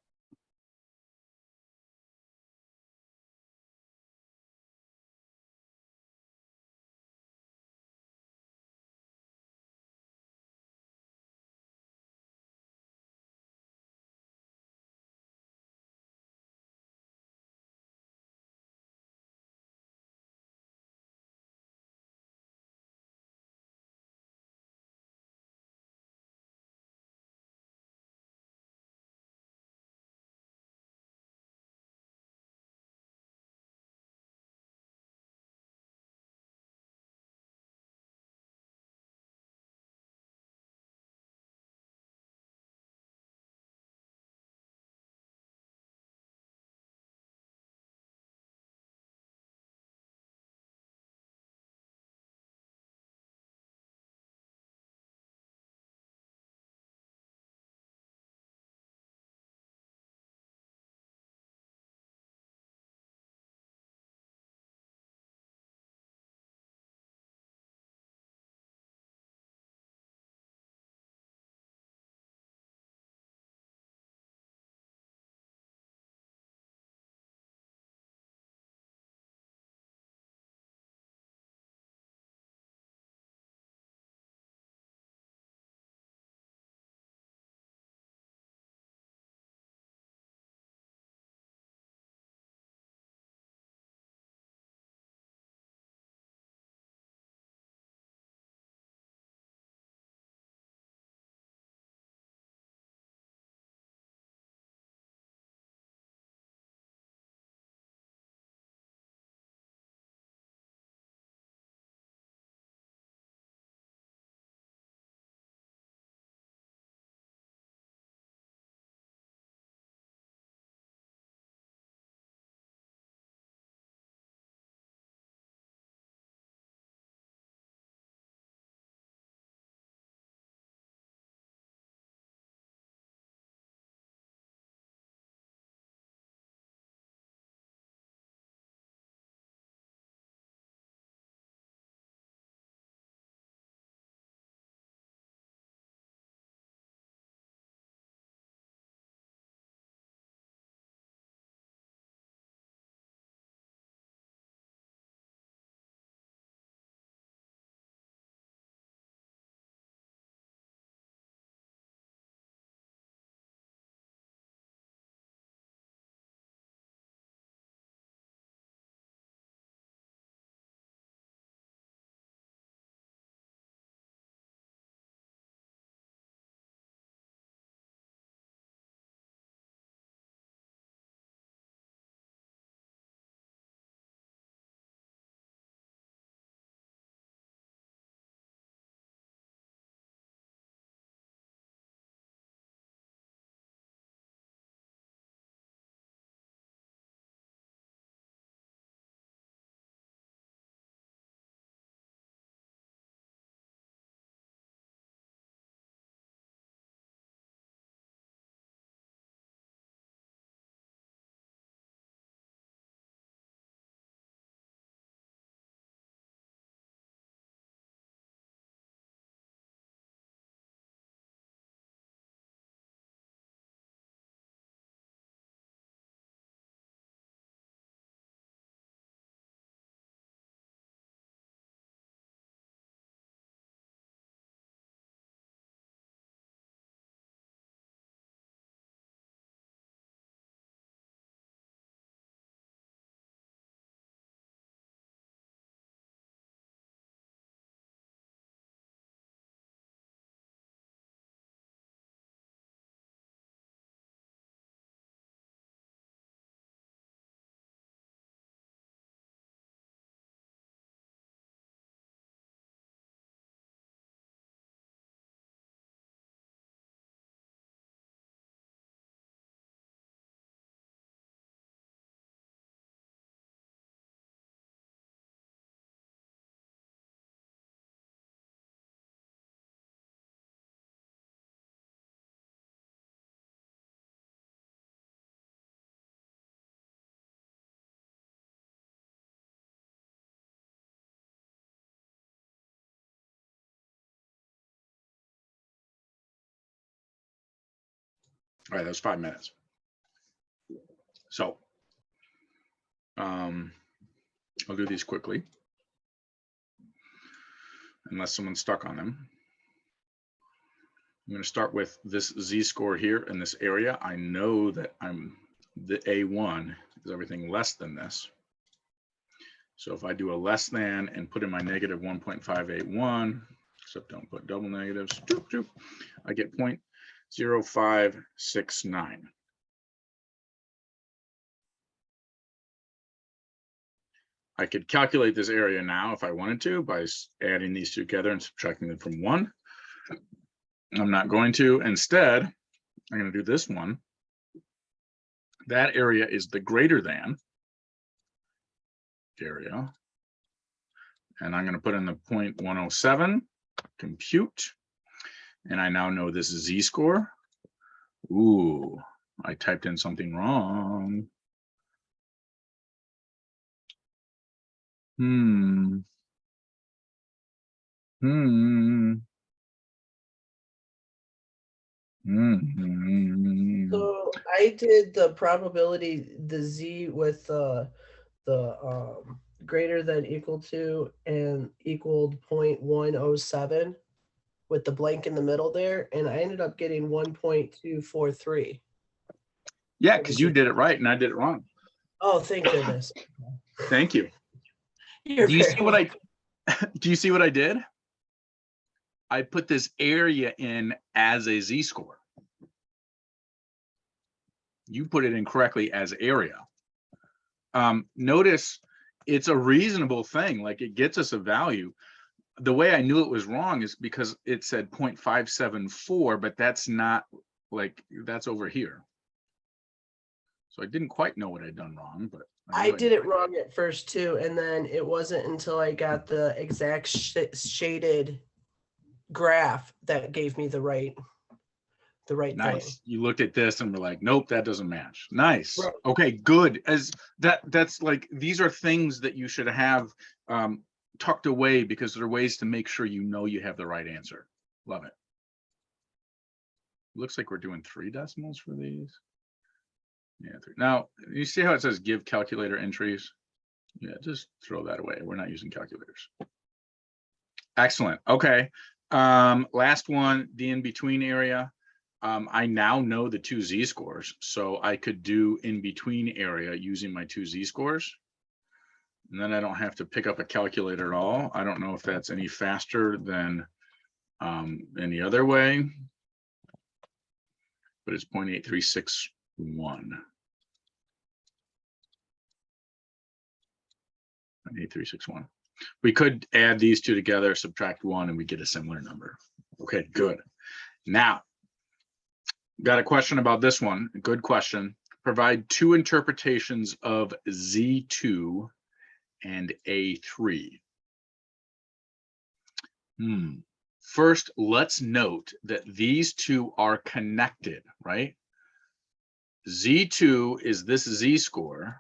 All right, that was 5 minutes. So I'll do these quickly, unless someone's stuck on them. I'm going to start with this z-score here in this area. I know that the A1 is everything less than this. So if I do a less than and put in my negative 1.581, except don't put double negatives, I get 0.0569. I could calculate this area now if I wanted to by adding these together and subtracting them from 1. I'm not going to. Instead, I'm going to do this one. That area is the greater than area. And I'm going to put in the 0.107, compute. And I now know this is z-score. Ooh, I typed in something wrong. So I did the probability, the z with the greater than equal to and equaled 0.107 with the blank in the middle there, and I ended up getting 1.243. Yeah, because you did it right and I did it wrong. Oh, thank goodness. Thank you. You're Do you very see what do you see what I did? I put this area in as a z-score. You put it in correctly as area. Notice it's a reasonable thing, like it gets us a value. The way I knew it was wrong is because it said 0.574, but that's not, like, that's over here. So I didn't quite know what I'd done wrong, but I did it wrong at first too, and then it wasn't until I got the exact shaded graph that gave me the right nice thing. You looked at this and were like, nope, that doesn't match. Nice. Right. Okay, good. As that's like, these are things that you should have tucked away, because there are ways to make sure you know you have the right answer. Love it. Looks like we're doing 3 decimals for these. Yeah, 3. Now you see how it says give calculator entries? Yeah, just throw that away. We're not using calculators. Excellent. Okay. Last one, the in-between area. I now know the 2 z-scores, so I could do in-between area using my 2 z-scores. And then I don't have to pick up a calculator at all. I don't know if that's any faster than any other way, but it's 0.8361. 0.8361. We could add these 2 together, subtract 1, and we get a similar number. Okay, good. Now, got a question about this one. Good question. Provide 2 interpretations of Z2 and A3. First, let's note that these 2 are connected, right? Z2 is this z-score,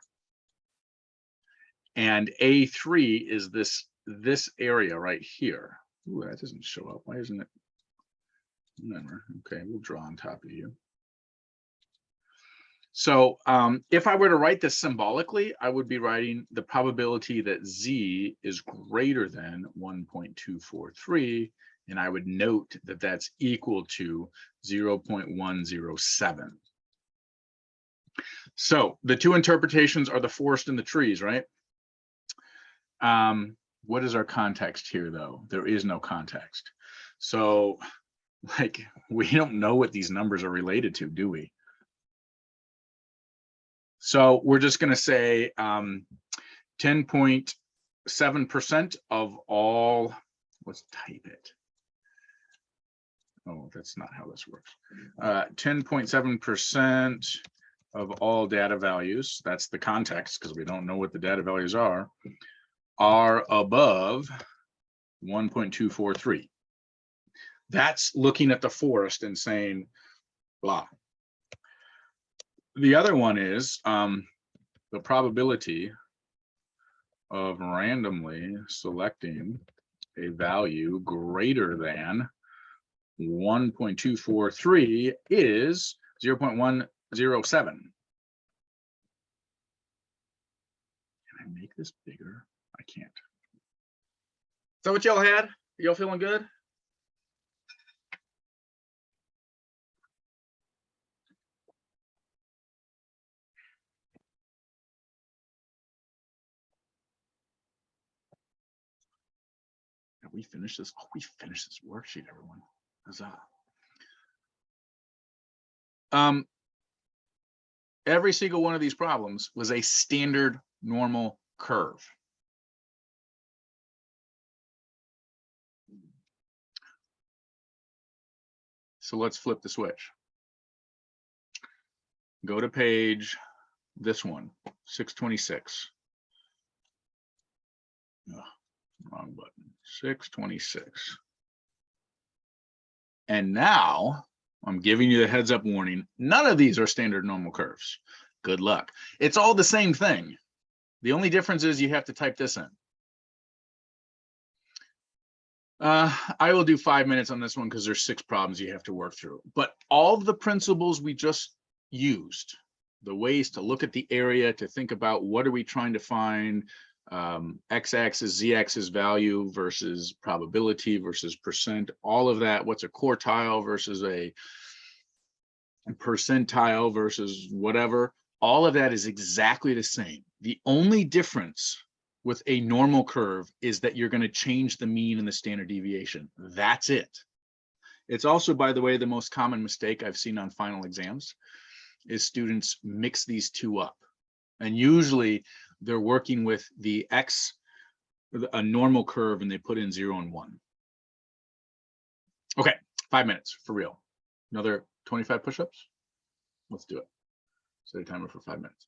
and A3 is this area right here. Ooh, that doesn't show up. Why isn't it? Whatever. Okay, we'll draw on top of you. So if I were to write this symbolically, I would be writing the probability that Z is greater than 1.243, and I would note that that's equal to 0.107. So the 2 interpretations are the forest and the trees, right? What is our context here, though? There is no context. So, like, we don't know what these numbers are related to, do we? So we're just going to say 10.7% of all, let's type it. Oh, that's not how this works. 10.7% of all data values, that's the context because we don't know what the data values are above 1.243. That's looking at the forest and saying, blah. The other one is the probability of randomly selecting a value greater than 1.243 is 0.107. Can I make this bigger? I can't. Is that what y'all had? Y'all feeling good? Have we finished this? Oh, we finished this worksheet, everyone. Huzzah. Every single one of these problems was a standard normal curve. So let's flip the switch. Go to page, this one, 626. Oh, wrong button, 626. And now I'm giving you the heads up warning. None of these are standard normal curves. Good luck. It's all the same thing. The only difference is you have to type this in. I will do 5 minutes on this one because there's 6 problems you have to work through. But all of the principles we just used, the ways to look at the area, to think about what are we trying to find, x-axis, z-axis value versus probability versus percent, all of that, what's a quartile versus a percentile versus whatever, all of that is exactly the same. The only difference with a normal curve is that you're going to change the mean and the standard deviation. That's it. It's also, by the way, the most common mistake I've seen on final exams is students mix these two up. And usually they're working with the X, a normal curve, and they put in 0 and 1. Okay, 5 minutes for real. Another 25 push-ups. Let's do it. Set a timer for 5 minutes.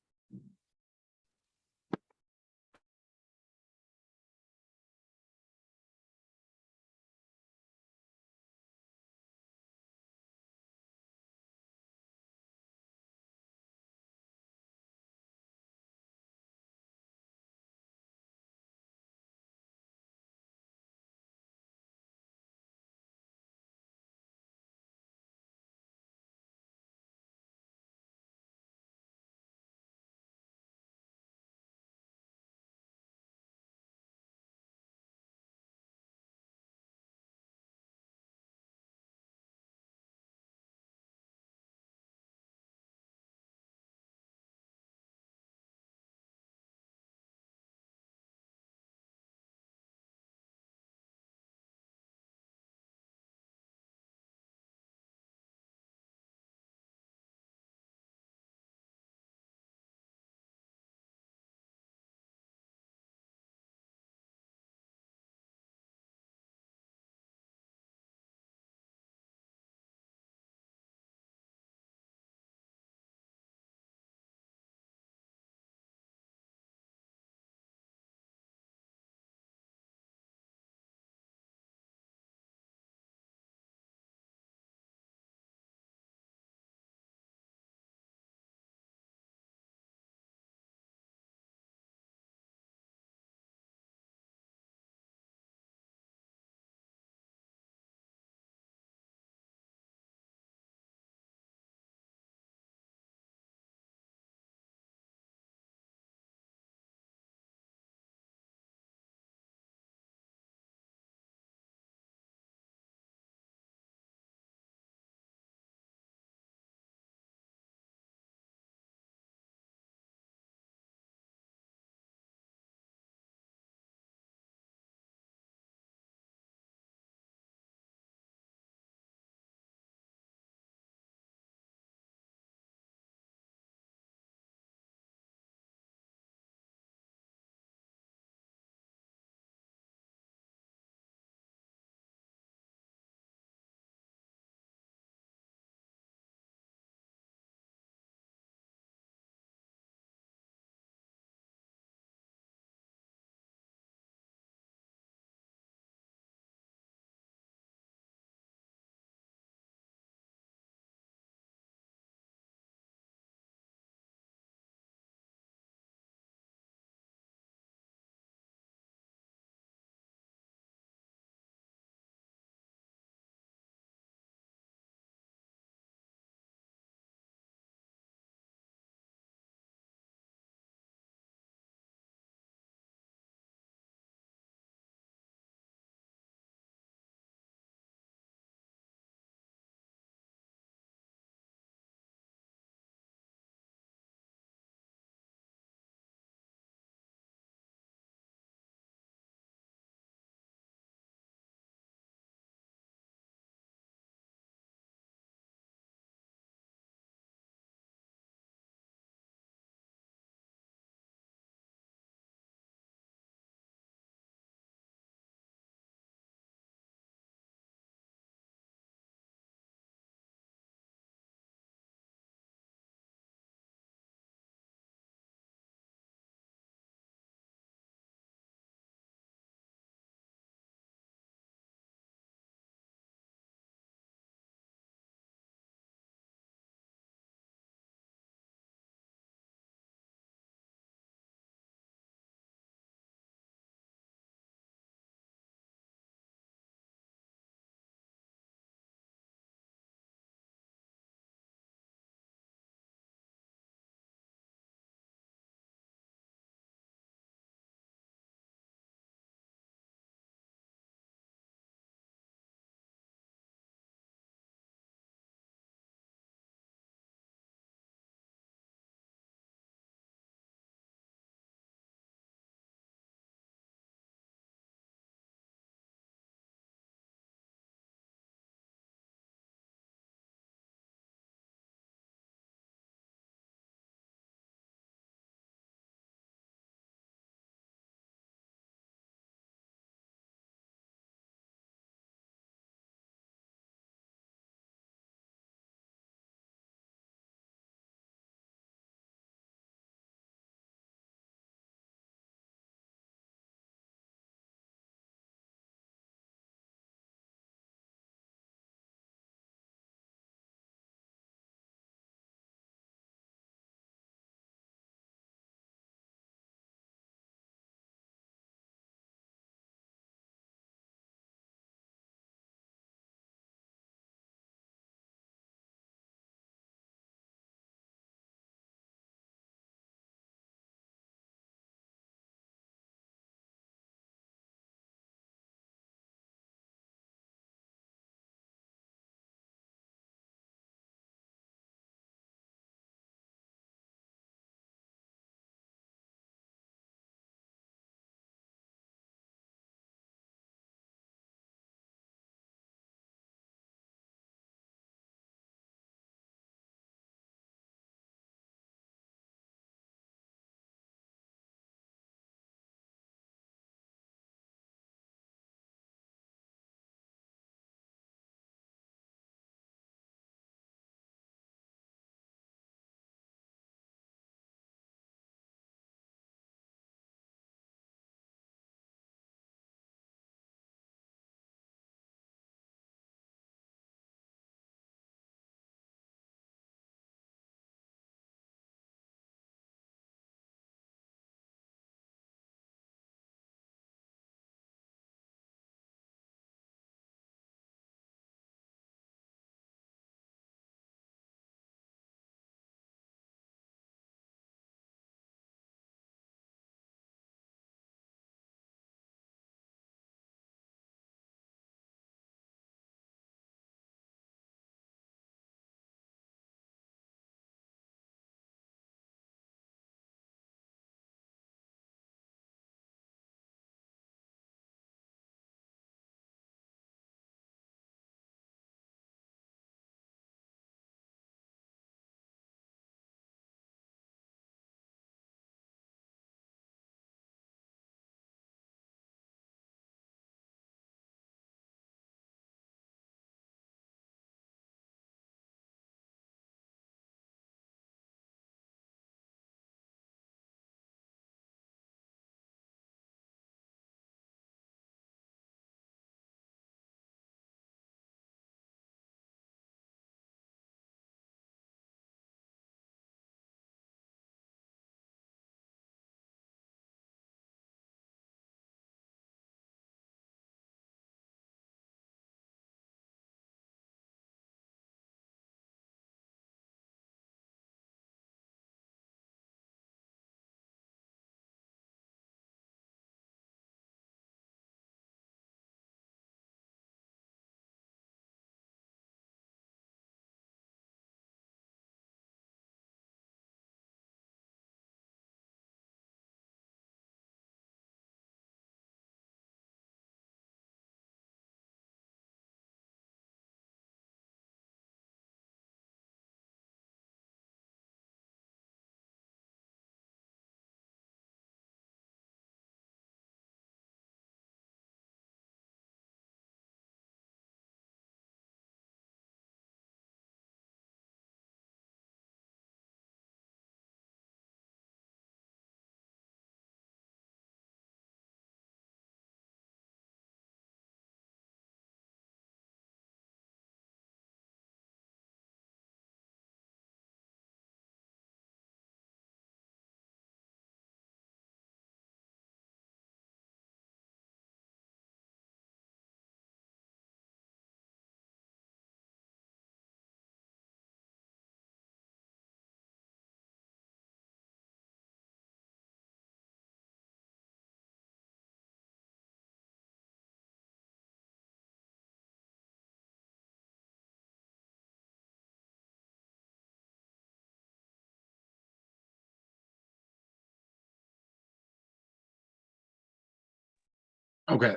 Okay,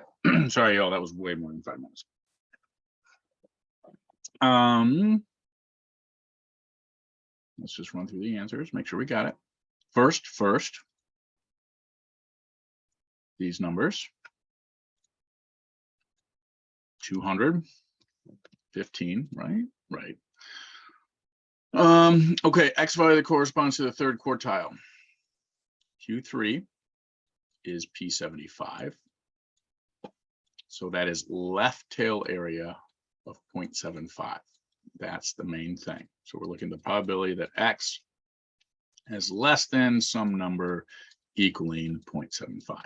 sorry, y'all, that was way more than 5 minutes. Let's just run through the answers, make sure we got it. First, these numbers. 215, right? Right. Okay, X value that corresponds to the third quartile. Q3 is P75. So that is left tail area of 0.75. That's the main thing. So we're looking at the probability that X has less than some number equaling 0.75.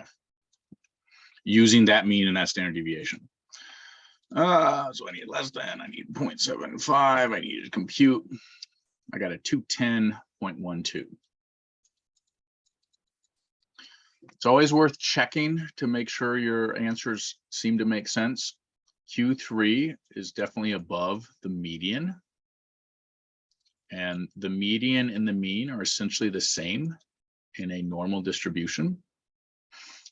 Using that mean and that standard deviation. So I need less than, I need 0.75, I need to compute. I got a 210.12. It's always worth checking to make sure your answers seem to make sense. Q3 is definitely above the median. And the median and the mean are essentially the same in a normal distribution.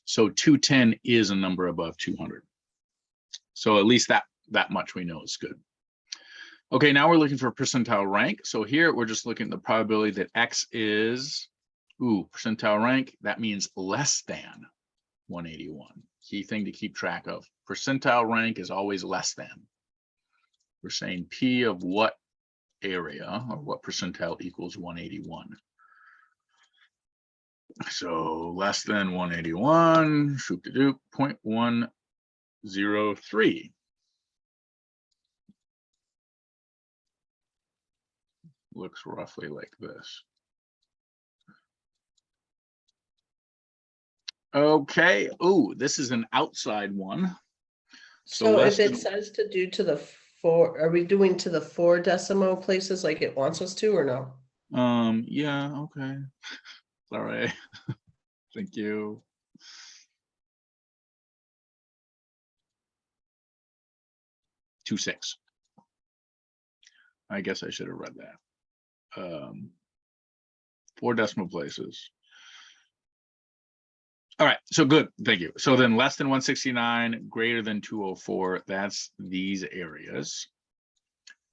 So 210 is a number above 200. So at least that much we know is good. Okay, now we're looking for percentile rank. So here we're just looking at the probability that X is, percentile rank, that means less than 181. Key thing to keep track of. Percentile rank is always less than. We're saying P of what area or what percentile equals 181. So less than 181, shoot to do 0.103. Looks roughly like this. Okay. Oh, this is an outside one. So less if it than- says to do to the 4, are we doing to the 4 decimal places like it wants us to, or no? Yeah, okay. All right. Thank you. Two 6. I guess I should have read that. 4 decimal places. All right, so good, thank you. So then less than 169, greater than 204, that's these areas.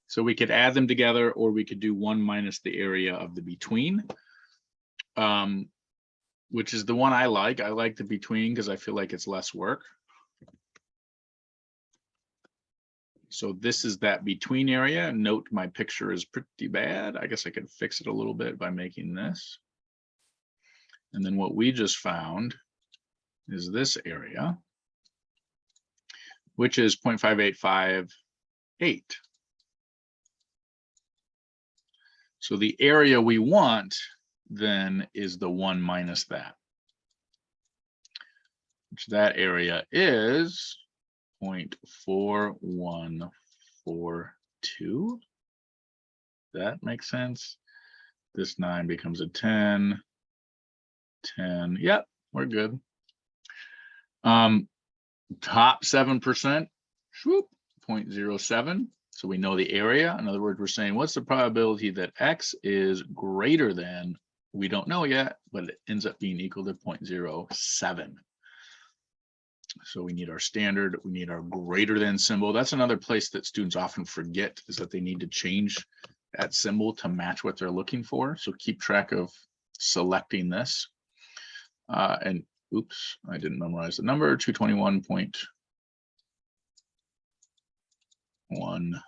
So we could add them together, or we could do 1 minus the area of the between, which is the one I like. I like the between because I feel like it's less work. So this is that between area. Note my picture is pretty bad. I guess I could fix it a little bit by making this. And then what we just found is this area, which is 0.5858. So the area we want then is the 1 minus that, which that area is 0.4142. That makes sense. This 9 becomes a 10. 10. Yep, we're good. Top 7%, swoop, 0.07. So we know the area. In other words, we're saying what's the probability that X is greater than, we don't know yet, but it ends up being equal to 0.07. So we need our standard, we need our greater than symbol. That's another place that students often forget, is that they need to change that symbol to match what they're looking for. So keep track of selecting this. And oops, I didn't memorize the number, 221.1.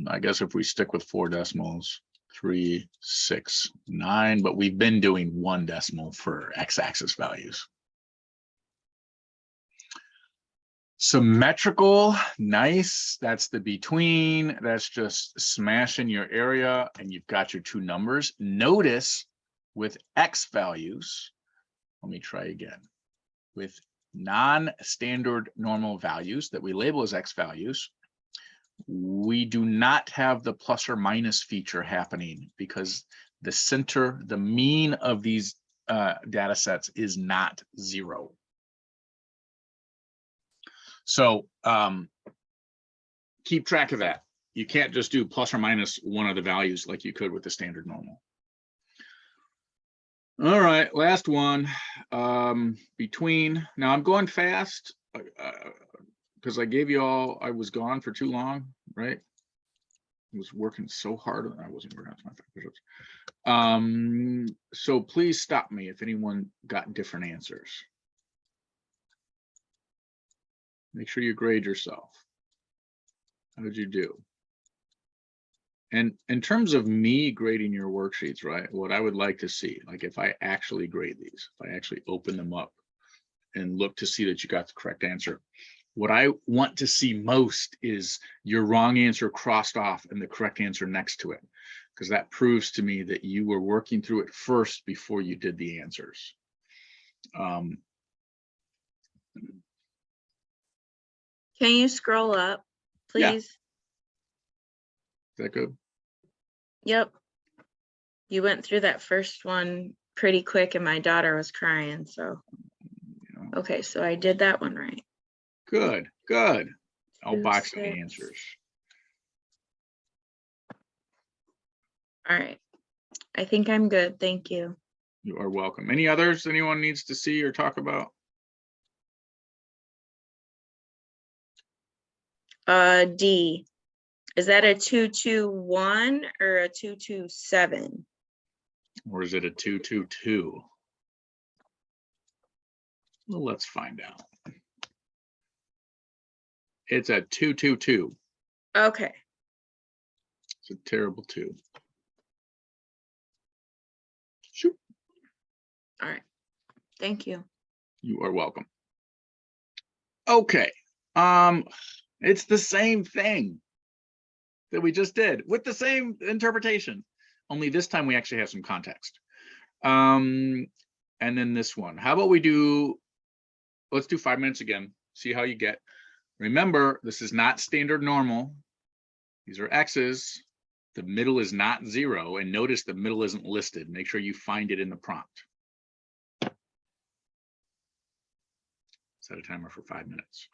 I guess if we stick with 4 decimals, 369, but we've been doing 1 decimal for x-axis values. Symmetrical, nice. That's the between. That's just smashing your area and you've got your 2 numbers. Notice with X values, let me try again. With non-standard normal values that we label as X values, we do not have the plus or minus feature happening because the center, the mean of these data sets is not 0. So keep track of that. You can't just do plus or minus one of the values like you could with the standard normal. All right, last one. Now I'm going fast because I gave you all, I was gone for too long, right? I was working so hard and I wasn't working on my push-ups. So please stop me if anyone got different answers. Make sure you grade yourself. How did you do? And in terms of me grading your worksheets, right, what I would like to see, like if I actually grade these, if I actually open them up and look to see that you got the correct answer, what I want to see most is your wrong answer crossed off and the correct answer next to it, because that proves to me that you were working through it first before you did the answers. Can you scroll up, Yeah. please? Is that good? Yep. You went through that first one pretty quick and my daughter was crying, so. Yeah. Okay, so I did that one right. Good, good. I'll 2, box the 6. answers. All right. I think I'm good. Thank you. You are welcome. Any others anyone needs to see or talk about? D. Is that a 221 or a 227? Or is it a 222? Well, let's find out. It's a 222. Okay. It's a terrible 2. Shoot. All right. Thank you. You are welcome. Okay. It's the same thing that we just did with the same interpretation, only this time we actually have some context. And then this one. How about we do, let's do 5 minutes again, see how you get. Remember, this is not standard normal. These are X's. The middle is not 0. And notice the middle isn't listed. Make sure you find it in the prompt. Set a timer for 5 minutes.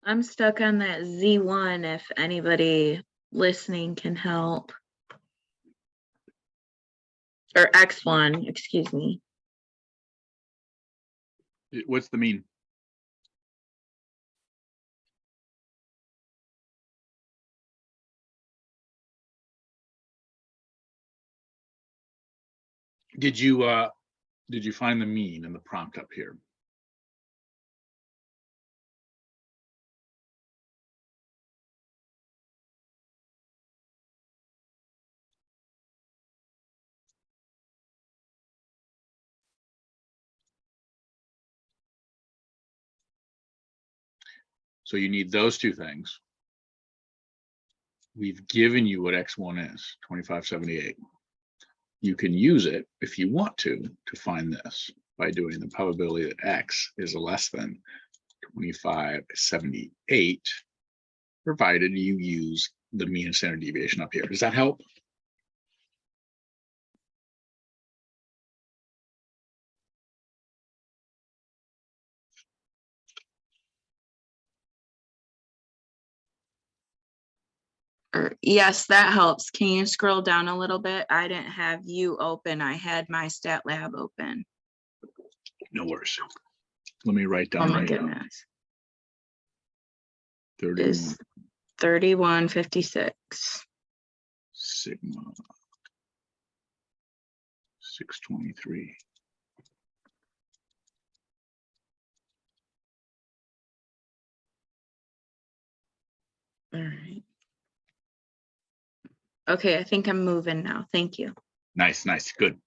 I'm stuck on that Z1 if anybody listening can help. Or X1, excuse me. What's the mean? Did you find the mean in the prompt up here? So you need those two things. We've given you what X1 is, 2578. You can use it if you want to find this by doing the probability that X is less than 2578, provided you use the mean and standard deviation up here. Does that help? Yes, that helps. Can you scroll down a little bit? I didn't have you open. I had my stat lab open. No worries. Let me write Oh down my right now. goodness. 31 Is 3156. sigma 623. All right. Okay, I think I'm moving now. Thank you. Nice, good.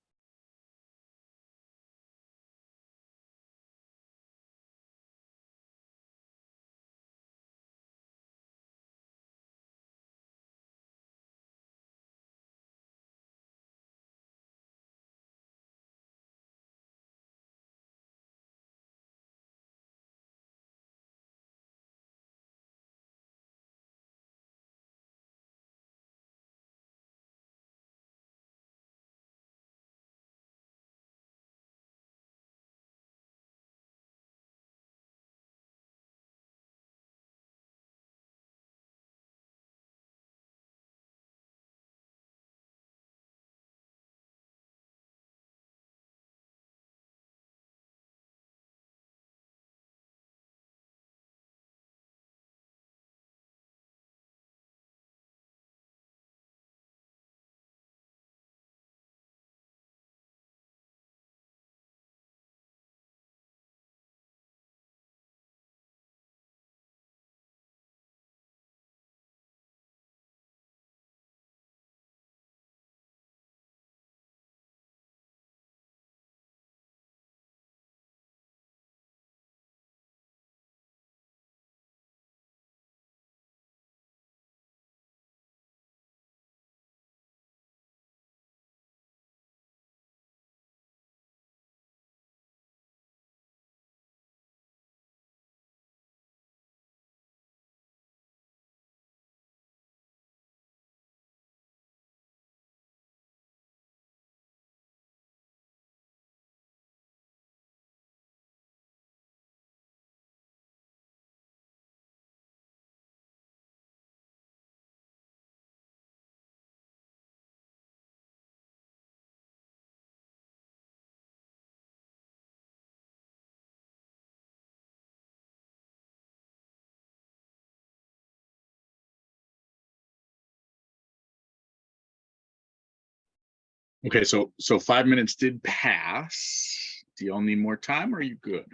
Okay, so 5 minutes did pass. Do y'all need more time or are you good?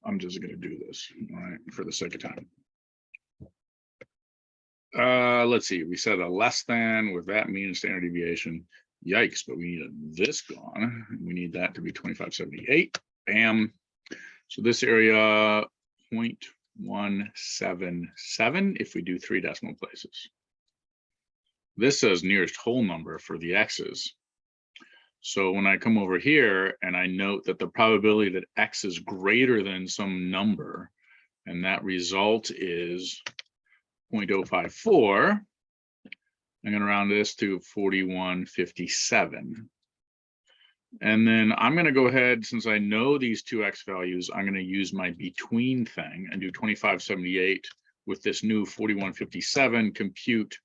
I'm just gonna do this, all right, for the sake of time. Let's see, we said a less than with that mean and standard deviation. Yikes, but we need this gone. We need that to be 2578. Bam. So this area 0.1 0.177 if we do 3 decimal places. This says nearest whole number for the x's. So when I come over here and I note that the probability that x is greater than some number, and that result is 0.054, I'm going to round this to 4157. And then I'm going to go ahead, since I know these two x values, I'm going to use my between thing and do 2578 with this new 4157, compute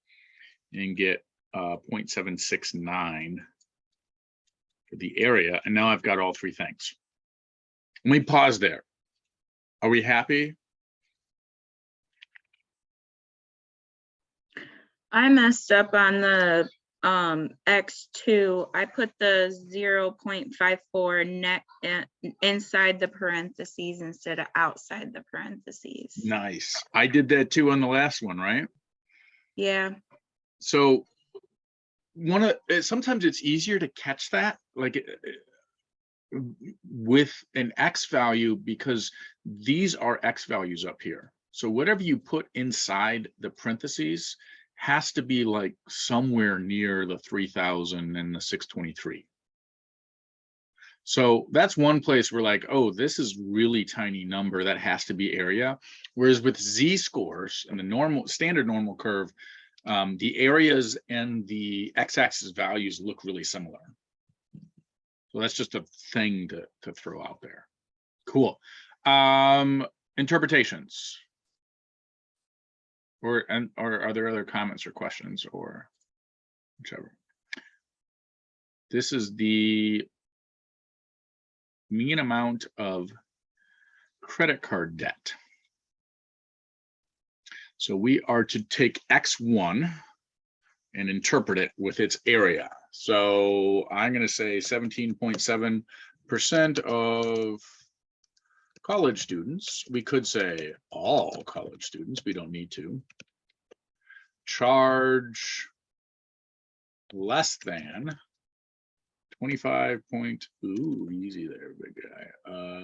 and get 0.769 for the area. And now I've got all three things. Let me pause there. Are we happy? I messed up on the X2. I put the 0.54 net inside the parentheses instead of outside the parentheses. Nice. I did that too on the last one, right? Yeah. So sometimes it's easier to catch that, like with an x value, because these are x values up here. So whatever you put inside the parentheses has to be like somewhere near the 3000 and the 623. So that's one place where like, oh, this is really tiny number, that has to be area. Whereas with z-scores and the standard normal curve, the areas and the x-axis values look really similar. So that's just a thing to throw out there. Cool. Interpretations. Or are there other comments or questions or whichever? This is the mean amount of credit card debt. So we are to take X1 and interpret it with its area. So I'm going to say 17.7% of college students. We could say all college students. We don't need to. Charge less than 25 point, ooh, easy there, big guy.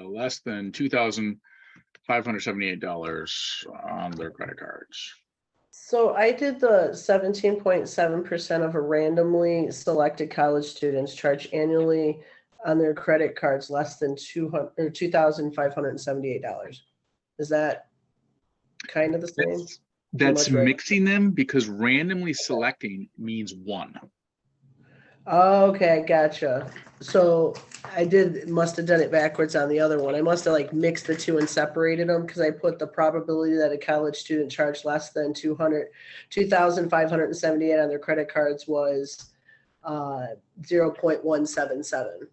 Less than $2,578 on their credit cards. So I did the 17.7% of a randomly selected college students charge annually on their credit cards less than $2,578. Is that kind of the same? That's Right. mixing them, because randomly selecting means one. Okay, gotcha. So I must have done it backwards on the other one. I must have like mixed the two and separated them, because I put the probability that a college student charged less than $2,578 on their credit cards was 0.177.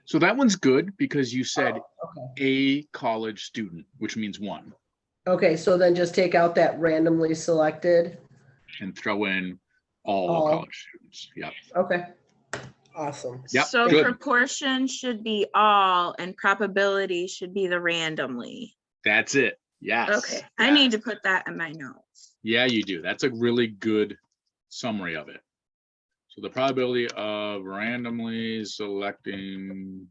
So that one's good because you said Okay. a college student, which means one, Okay, so then just take out that randomly selected. and throw in all college students. Yep. Okay. Awesome. Yep, So good. proportion should be all and probability should be the randomly. That's it. Yes. Okay, I need to put that in my notes. Yeah, you do. That's a really good summary of it. So the probability of randomly selecting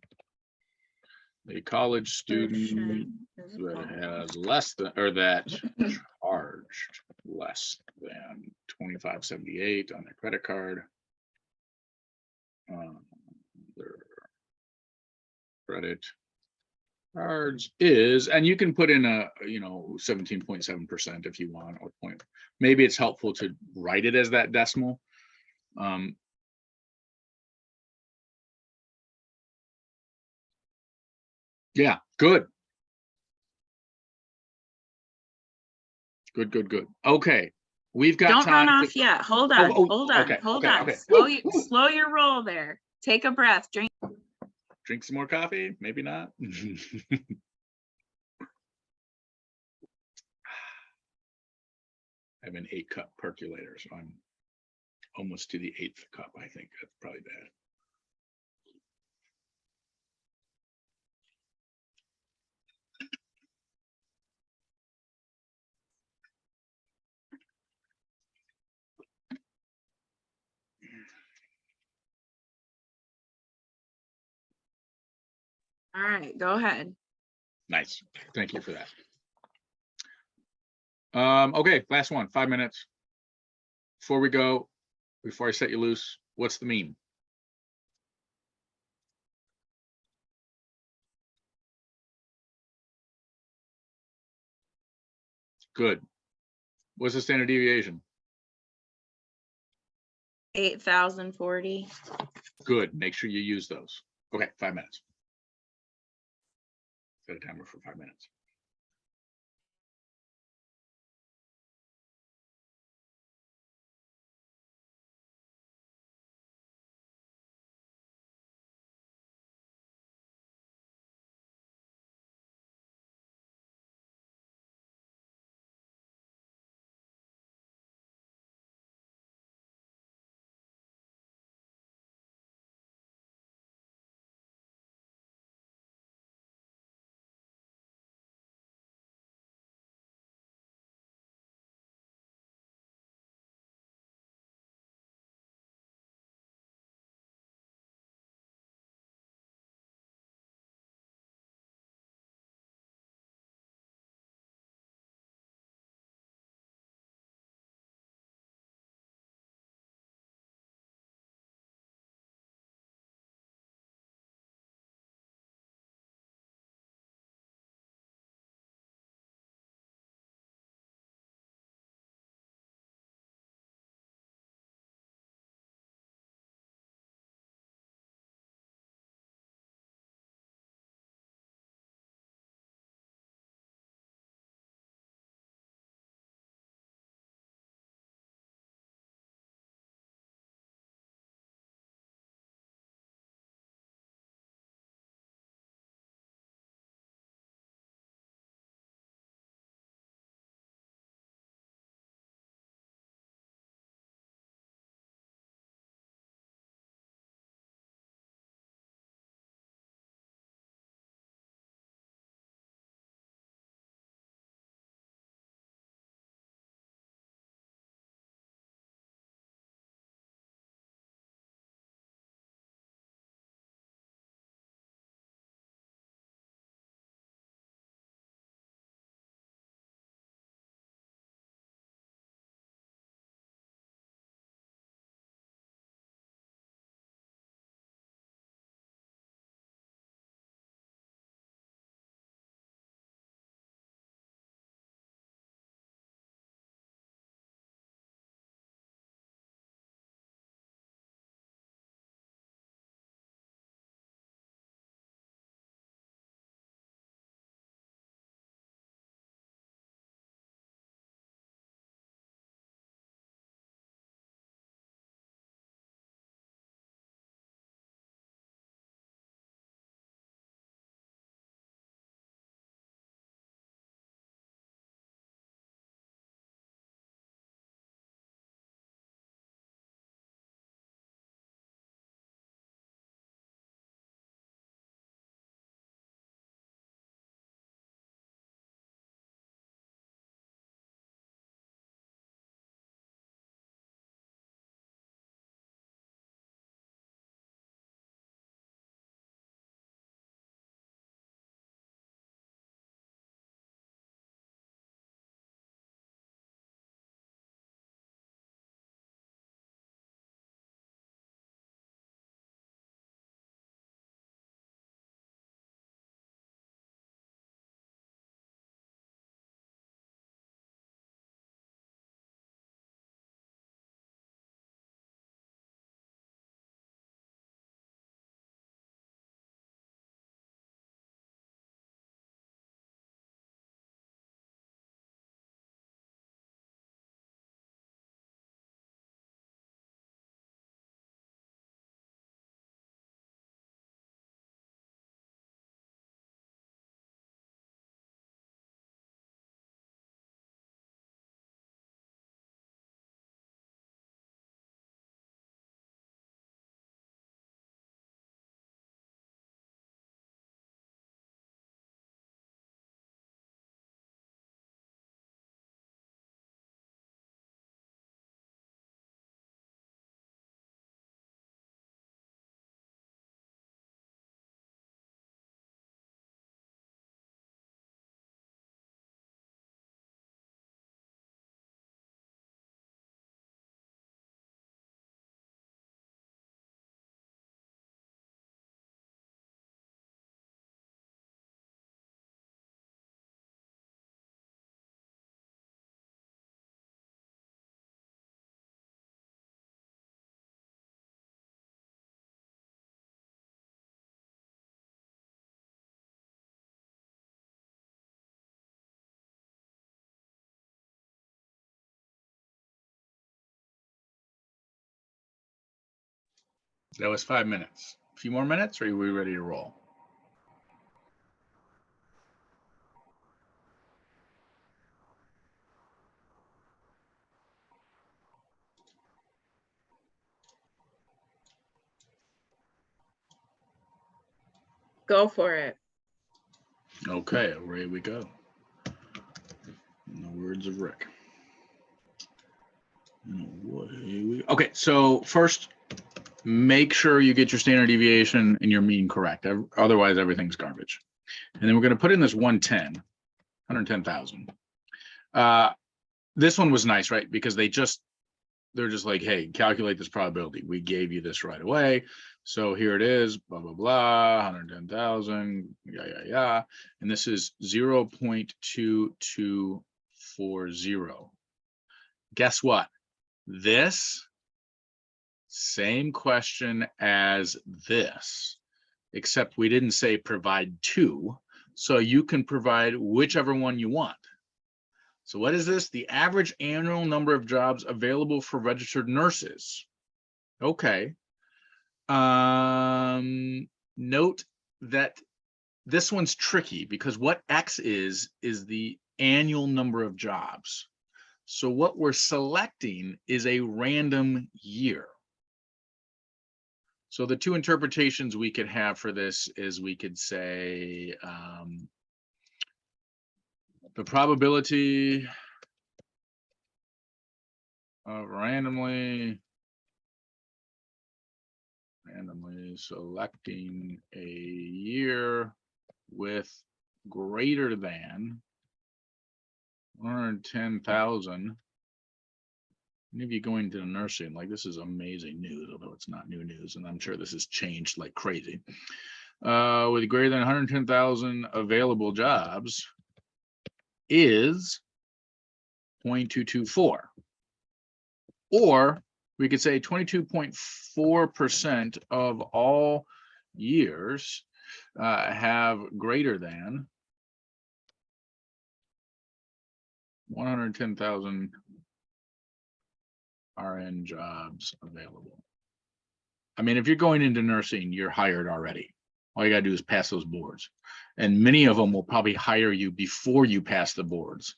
a college student that has less than, or that charged less than 2578 on their credit card. Their credit cards is, and you can put in a 17.7% if you want, or point. Maybe it's helpful to write it as that decimal. Yeah, good. Good. Okay, we've got Don't time. run off yet. Hold on. Hold on. Okay, Hold okay, on. okay. Slow your roll there. Take a breath. Drink. Drink some more coffee. Maybe not. I have an 8-cup percolator, so I'm almost to the 8th cup. I think that's probably bad. All right, go ahead. Nice. Thank you for that. Okay, last one, 5 minutes. Before we go, before I set you loose, what's the mean? Good. What's the standard deviation? 8,040. Good. Make sure you use those. Okay, 5 minutes. Set a timer for 5 minutes. That was 5 minutes. A few more minutes, or are we ready to roll? Go for it. Okay, away we go. In the words of Rick. Okay, so first, make sure you get your standard deviation and your mean correct. Otherwise, everything's garbage. And then we're going to put in this 110,000. This one was nice, right? Because they're just like, hey, calculate this probability. We gave you this right away. So here it is, blah, blah, blah, 110,000, yeah. And this is 0.2240. Guess what? This same question as this, except we didn't say provide two. So you can provide whichever one you want. So what is this? The average annual number of jobs available for registered nurses. Okay. Note that this one's tricky because what X is the annual number of jobs. So what we're selecting is a random year. So the two interpretations we could have for this is we could say the probability of randomly selecting a year with greater than 110,000. Any of you going to the nursing, like this is amazing news, although it's not new news, and I'm sure this has changed like crazy. With greater than 110,000 available jobs is 0.224. Or we could say 22.4% of all years have greater than 110,000 RN jobs available. I mean, if you're going into nursing, you're hired already. All you gotta do is pass those boards. And many of them will probably hire you before you pass the boards.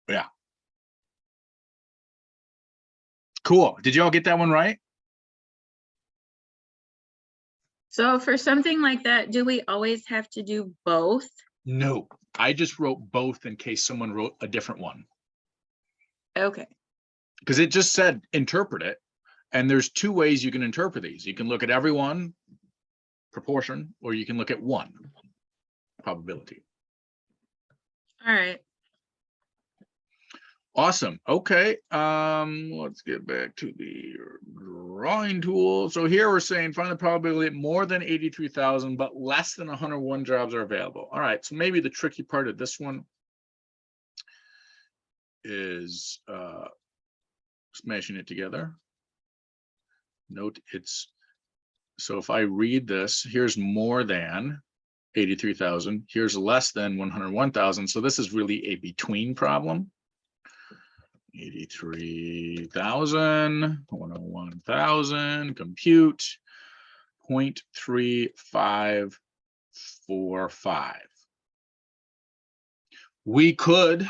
Yeah. Cool. Did you all get that one right? So for something like that, do we always have to do both? No, I just wrote both in case someone wrote a different one. Okay. Because it just said interpret it. And there's two ways you can interpret these. You can look at everyone, proportion, or you can look at one, probability. All right. Awesome. Okay. Let's get back to the drawing tool. So here we're saying find the probability that more than 83,000, but less than 101 jobs are available. All right. So maybe the tricky part of this one is smashing it together. Note it's, so if I read this, here's more than 83,000, here's less than 101,000. So this is really a between problem. 83,000, 101,000, compute 0.3545. We could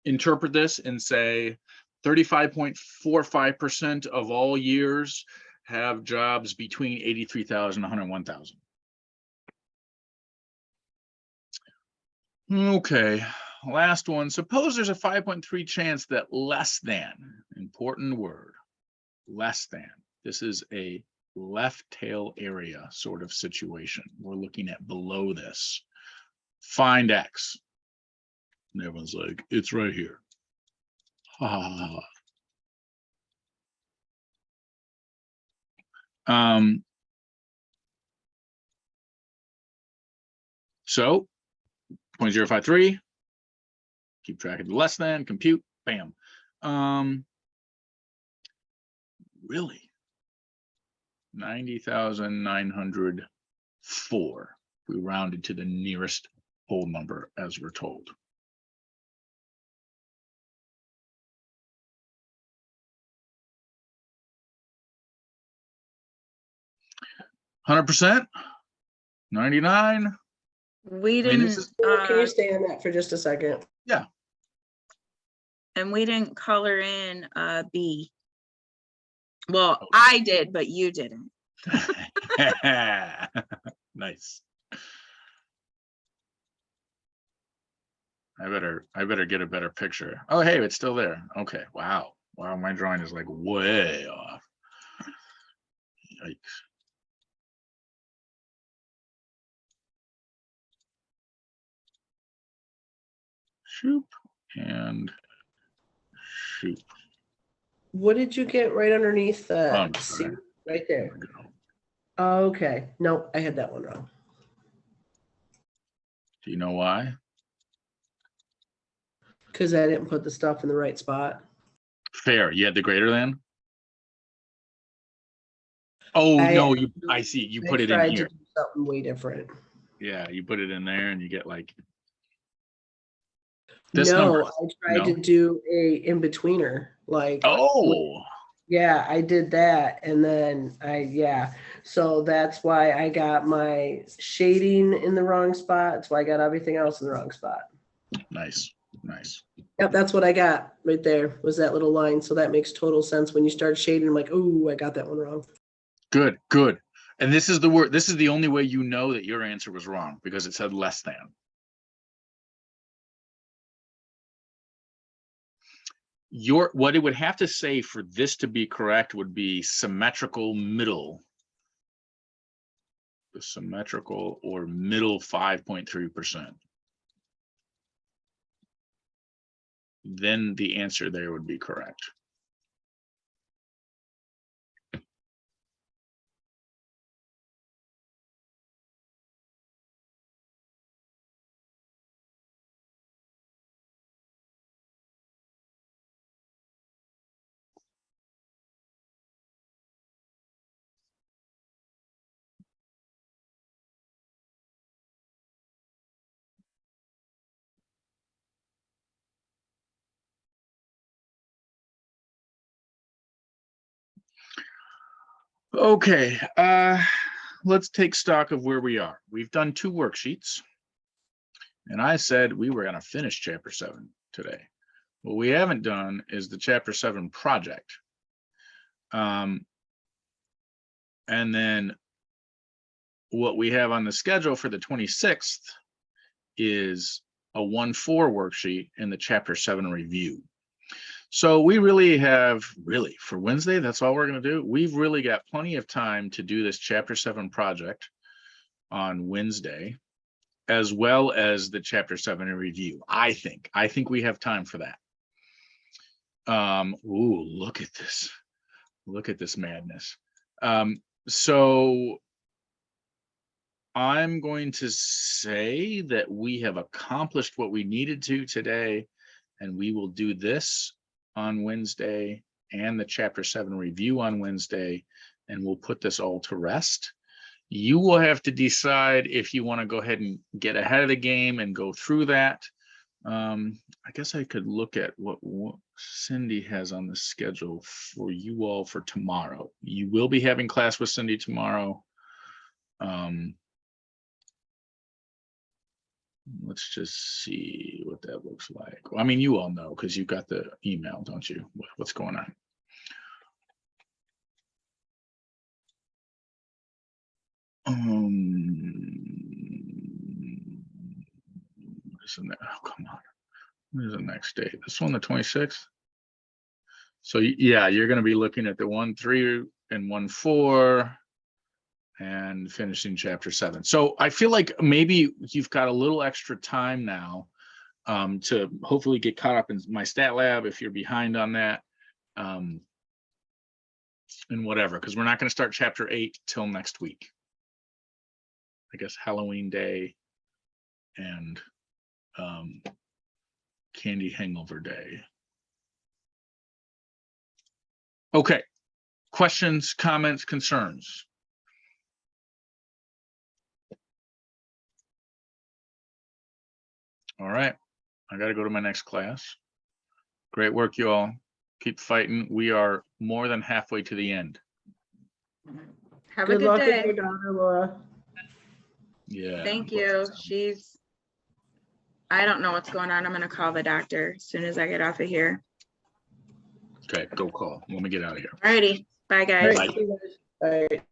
interpret this and say 35.45% of all years have jobs between 83,000 and 101,000. Okay, last one. Suppose there's a 5.3 chance that less than, important word, less than. This is a left tail area sort of situation. We're looking at below this. Find X. And everyone's like, it's right here. Ha ha ha ha. So 0.053, keep track of the less than, compute, bam. Really? 90,904. We rounded to the nearest whole number as we're told. 100%? 99? We I mean, this didn't, is, Can you stay on that for just a second? and we didn't color in B. Well, I did, but you didn't. nice. I better get a better picture. Oh, hey, it's still there. Okay, wow. Wow, my drawing is like way off. Yikes. Shoop and shoop. What did you get right underneath Oh, the I'm C? sorry. Right There there. we go. Okay, no, I had that one wrong. Do you know why? Because I didn't put the stuff in the right spot. Fair. You had the greater than? Oh, no, I see. You put it in tried here. to do something way different. Yeah, you put it in there and you get like this No, number. I tried to do a in-betweener, like. Oh, Yeah, I did that, and then so that's why I got my shading in the wrong spot. That's why I got everything else in the wrong spot. nice, nice. Yep, that's what I got right there, was that little line. So that makes total sense. When you start shading, I'm like, oh, I got that one wrong. Good, good. And this is the word. This is the only way you know that your answer was wrong, because it said less than. What it would have to say for this to be correct would be symmetrical middle. The symmetrical or middle 5.3%. Then the answer there would be correct. Okay, let's take stock of where we are. We've done 2 worksheets, and I said we were going to finish chapter 7 today. What we haven't done is the chapter 7 project. And then what we have on the schedule for the 26th is a 1-4 worksheet in the chapter 7 review. So we really have, for Wednesday, that's all we're going to do. We've really got plenty of time to do this chapter 7 project on Wednesday, as well as the chapter 7 review. I think we have time for that. Ooh, look at this. Look at this madness. So I'm going to say that we have accomplished what we needed to today, and we will do this on Wednesday and the chapter 7 review on Wednesday, and we'll put this all to rest. You will have to decide if you want to go ahead and get ahead of the game and go through that. I guess I could look at what Cindy has on the schedule for you all for tomorrow. You will be having class with Cindy tomorrow. Let's just see what that looks like. Well, I mean, you all know because you got the email, don't you? What's going on? Isn't that, oh, come on. What is the next date? This one, the 26th? So yeah, you're going to be looking at the 1-3 and 1-4 and finishing chapter 7. So I feel like maybe you've got a little extra time now to hopefully get caught up in my stat lab if you're behind on that, and whatever, because we're not going to start chapter 8 till next week. I guess Halloween Day and Candy Hangover Day. Okay, questions, comments, concerns? All right, I got to go to my next class. Great work, you all. Keep fighting. We are more than halfway to the end. Have a Good good luck with day. your daughter, Laura. Yeah. Thank you. I don't know what's going on. I'm gonna call the doctor as soon as I get off of here. Okay, go call. Let me get out of here. Alrighty, bye guys. Bye. All right.